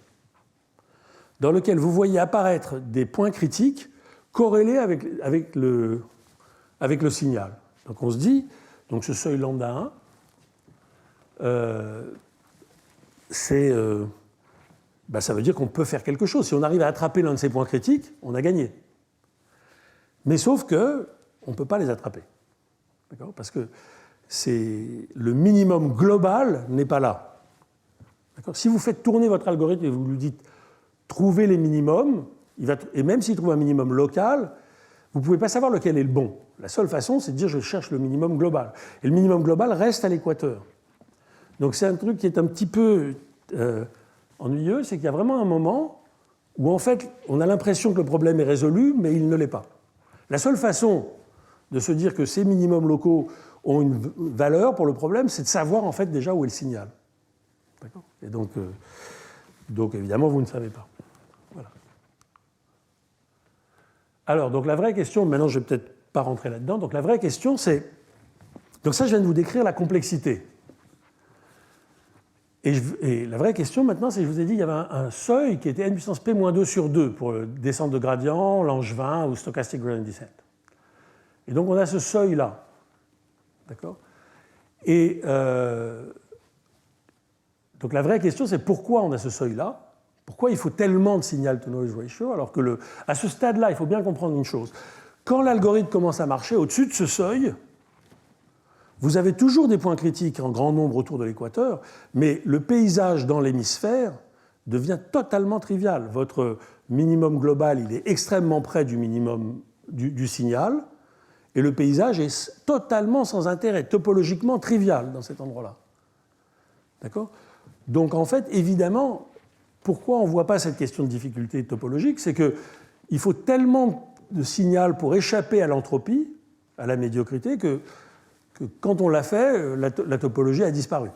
dans lequel vous voyez apparaître des points critiques corrélés avec le signal. Donc on se dit, donc ce seuil lambda 1, ça veut dire qu'on peut faire quelque chose. Si on arrive à attraper l'un de ces points critiques, on a gagné. Mais sauf que on ne peut pas les attraper. D'accord ? Parce que le minimum global n'est pas là. D'accord ? Si vous faites tourner votre algorithme et vous lui dites trouvez les minimums, et même s'il trouve un minimum local, vous ne pouvez pas savoir lequel est le bon. La seule façon, c'est de dire je cherche le minimum global. Et le minimum global reste à l'équateur. Donc c'est un truc qui est un petit peu ennuyeux, c'est qu'il y a vraiment un moment où en fait on a l'impression que le problème est résolu, mais il ne l'est pas. La seule façon de se dire que ces minimums locaux ont une valeur pour le problème, c'est de savoir en fait déjà où est le signal. D'accord ? Et donc évidemment vous ne savez pas. Voilà. Alors donc la vraie question, maintenant je ne vais peut-être pas rentrer là-dedans, donc la vraie question c'est, donc ça je viens de vous décrire la complexité. Et la vraie question maintenant, c'est que je vous ai dit qu'il y avait un seuil qui était n puissance p-2 sur 2 pour descente de gradient, Langevin ou stochastic gradient descent. Et donc on a ce seuil-là. D'accord ? Et donc la vraie question, c'est pourquoi on a ce seuil-là ? Pourquoi il faut tellement de signal-to-noise ratio ? Alors que à ce stade-là, il faut bien comprendre une chose. Quand l'algorithme commence à marcher au-dessus de ce seuil, vous avez toujours des points critiques en grand nombre autour de l'équateur, mais le paysage dans l'hémisphère devient totalement trivial. Votre minimum global, il est extrêmement près du minimum du signal, et le paysage est totalement sans intérêt, topologiquement trivial dans cet endroit-là. D'accord ? Donc en fait, évidemment, pourquoi on ne voit pas cette question de difficulté topologique ? C'est qu'il faut tellement de signal pour échapper à l'entropie, à la médiocrité, que quand on l'a fait, la topologie a disparu.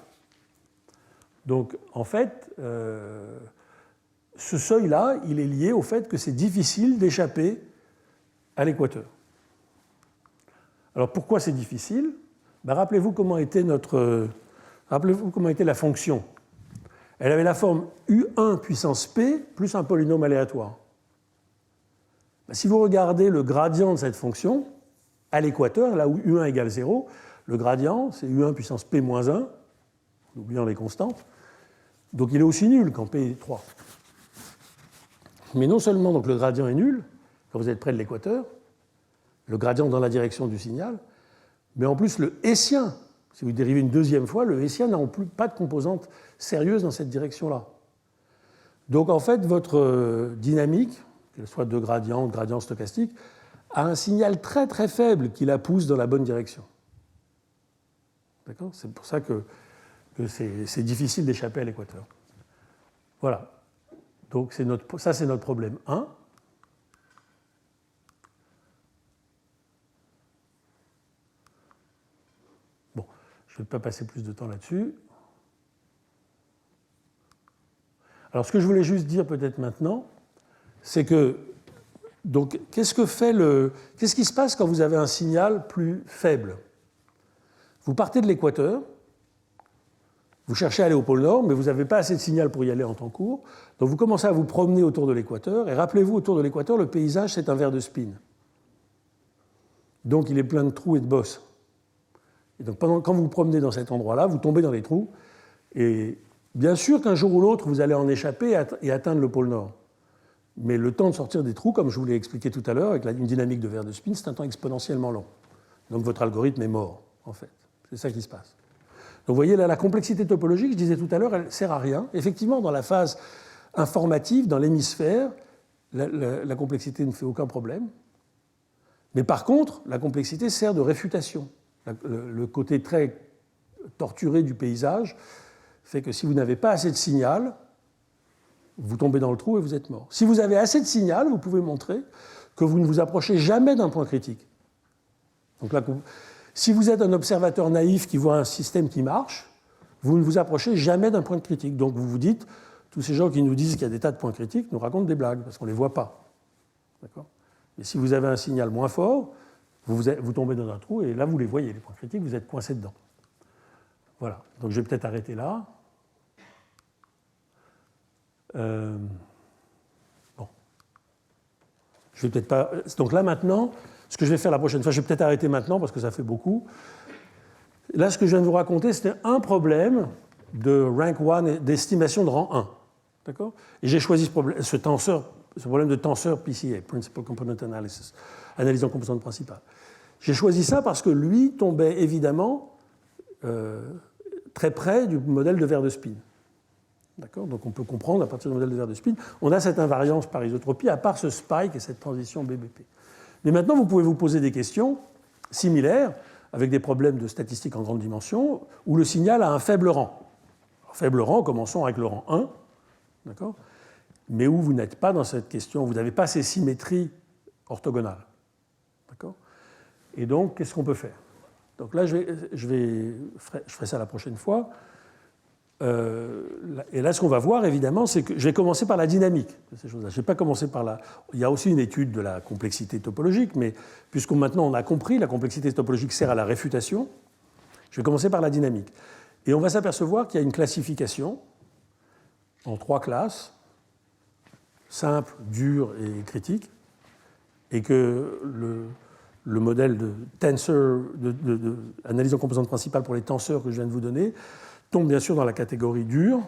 Donc, en fait, ce seuil-là, il est lié au fait que c'est difficile d'échapper à l'équateur. Alors, pourquoi c'est difficile ? Rappelez-vous comment était la fonction. Elle avait la forme U1 puissance P plus un polynôme aléatoire. Si vous regardez le gradient de cette fonction, à l'équateur, là où U1 égale 0, le gradient, c'est U1 puissance P moins 1, en oubliant les constantes. Donc il est aussi nul quand P est 3. Mais non seulement donc, le gradient est nul, quand vous êtes près de l'équateur, le gradient dans la direction du signal, mais en plus le hessien, si vous dérivez une deuxième fois, le hessien n'a pas de composante sérieuse dans cette direction-là. Donc en fait, votre dynamique, qu'elle soit de gradient stochastique, a un signal très très faible qui la pousse dans la bonne direction. D'accord ? C'est pour ça que c'est difficile d'échapper à l'équateur. Voilà. Donc ça, c'est notre problème 1. Bon, je ne vais pas passer plus de temps là-dessus. Alors, ce que je voulais juste dire peut-être maintenant, c'est que, donc, qu'est-ce qui se passe quand vous avez un signal plus faible ? Vous partez de l'équateur, vous cherchez à aller au pôle Nord, mais vous n'avez pas assez de signal pour y aller en temps court, donc vous commencez à vous promener autour de l'équateur, et rappelez-vous, autour de l'équateur, le paysage, c'est un verre de spin. Donc il est plein de trous et de bosses. Et donc quand vous vous promenez dans cet endroit-là, vous tombez dans les trous, et bien sûr qu'un jour ou l'autre, vous allez en échapper et atteindre le pôle Nord. Mais le temps de sortir des trous, comme je vous l'ai expliqué tout à l'heure, avec une dynamique de verre de spin, c'est un temps exponentiellement long. Donc votre algorithme est mort, en fait. C'est ça qui se passe. Donc vous voyez, là, la complexité topologique, je disais tout à l'heure, elle ne sert à rien. Effectivement, dans la phase informative, dans l'hémisphère, la complexité ne fait aucun problème. Mais par contre, la complexité sert de réfutation. Le côté très torturé du paysage fait que si vous n'avez pas assez de signal, vous tombez dans le trou et vous êtes mort. Si vous avez assez de signal, vous pouvez montrer que vous ne vous approchez jamais d'un point critique. Donc là, si vous êtes un observateur naïf qui voit un système qui marche, vous ne vous approchez jamais d'un point de critique. Donc vous vous dites, tous ces gens qui nous disent qu'il y a des tas de points critiques nous racontent des blagues, parce qu'on ne les voit pas. D'accord ? Et si vous avez un signal moins fort, vous tombez dans un trou, et là vous les voyez, les points critiques, vous êtes coincé dedans. Voilà. Donc je vais peut-être arrêter là. Bon. Je vais peut-être pas. Donc là maintenant, ce que je vais faire la prochaine fois, je vais peut-être arrêter maintenant parce que ça fait beaucoup. Là, ce que je viens de vous raconter, c'était un problème de rank 1, d'estimation de rang 1. D'accord ? Et j'ai choisi ce problème de tenseur PCA, Principal Component Analysis, analyse en composante principale. J'ai choisi ça parce que lui tombait évidemment très près du modèle de verre de spin. D'accord ? Donc on peut comprendre à partir du modèle de verre de spin, on a cette invariance par isotropie à part ce spike et cette transition BBP. Mais maintenant, vous pouvez vous poser des questions similaires avec des problèmes de statistiques en grande dimension où le signal a un faible rang. Alors, faible rang, commençons avec le rang 1, d'accord ? Mais où vous n'êtes pas dans cette question, vous n'avez pas ces symétries orthogonales. D'accord ? Et donc, qu'est-ce qu'on peut faire ? Donc là, je ferai ça la prochaine fois. Et là, ce qu'on va voir, évidemment, c'est que je vais commencer par la dynamique de ces choses-là. Je ne vais pas commencer par la... Il y a aussi une étude de la complexité topologique, mais puisque maintenant on a compris, la complexité topologique sert à la réfutation, je vais commencer par la dynamique. Et on va s'apercevoir qu'il y a une classification en 3 classes, simple, dur et critique, et que le modèle de tensor, analyse en composante principale pour les tenseurs que je viens de vous donner, tombe bien sûr dans la catégorie dure,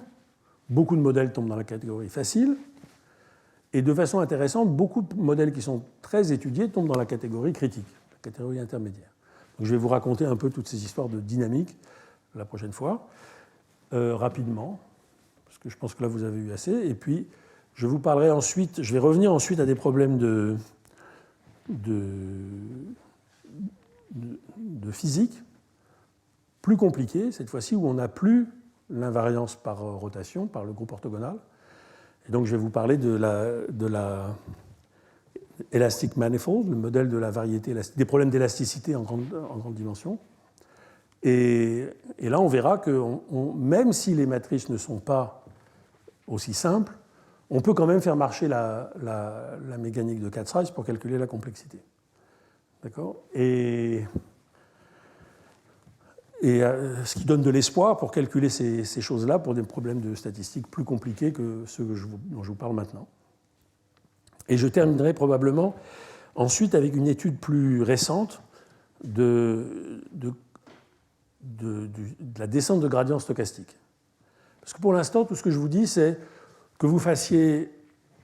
beaucoup de modèles tombent dans la catégorie facile, et de façon intéressante, beaucoup de modèles qui sont très étudiés tombent dans la catégorie critique, la catégorie intermédiaire. Donc je vais vous raconter un peu toutes ces histoires de dynamique la prochaine fois, rapidement, parce que je pense que là vous avez eu assez, et puis je vous parlerai ensuite, je vais revenir ensuite à des problèmes de physique, plus compliqué, cette fois-ci, où on n'a plus l'invariance par rotation, par le groupe orthogonal. Et donc, je vais vous parler de la elastic manifold, le modèle de la variété, des problèmes d'élasticité en grande dimension. Et là, on verra que même si les matrices ne sont pas aussi simples, on peut quand même faire marcher la mécanique de Katsreis pour calculer la complexité. D'accord ? Et ce qui donne de l'espoir pour calculer ces choses-là pour des problèmes de statistiques plus compliqués que ceux dont je vous parle maintenant. Et je terminerai probablement ensuite avec une étude plus récente de la descente de gradient stochastique. Parce que pour l'instant, tout ce que je vous dis, c'est que vous fassiez,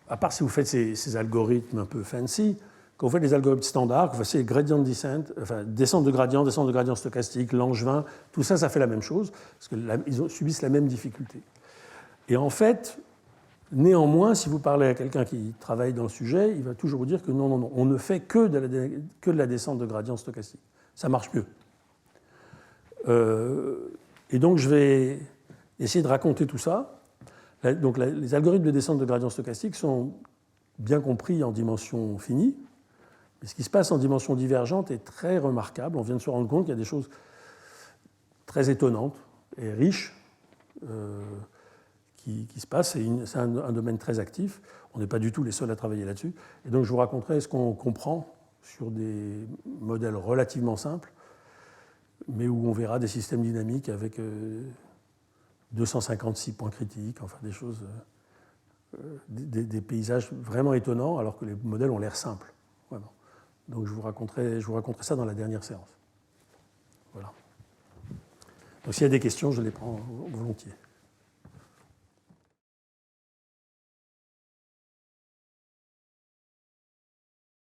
à part si vous faites ces algorithmes un peu fancy, quand vous faites les algorithmes standards, que vous fassiez gradient descent, enfin descente de gradient stochastique, Langevin, tout ça, ça fait la même chose, parce qu'ils subissent la même difficulté. Et en fait, néanmoins, si vous parlez à quelqu'un qui travaille dans le sujet, il va toujours vous dire que non, on ne fait que de la descente de gradient stochastique. Ça marche mieux. Et donc, je vais essayer de raconter tout ça. Donc, les algorithmes de descente de gradient stochastique sont bien compris en dimension finie. Mais ce qui se passe en dimension divergente est très remarquable. On vient de se rendre compte qu'il y a des choses très étonnantes et riches qui se passent. C'est un domaine très actif. On n'est pas du tout les seuls à travailler là-dessus. Et donc je vous raconterai ce qu'on comprend sur des modèles relativement simples, mais où on verra des systèmes dynamiques avec 256 points critiques, enfin des choses, des paysages vraiment étonnants, alors que les modèles ont l'air simples. Vraiment. Donc je vous raconterai ça dans la dernière séance. Voilà. Donc s'il y a des questions, je les prends volontiers.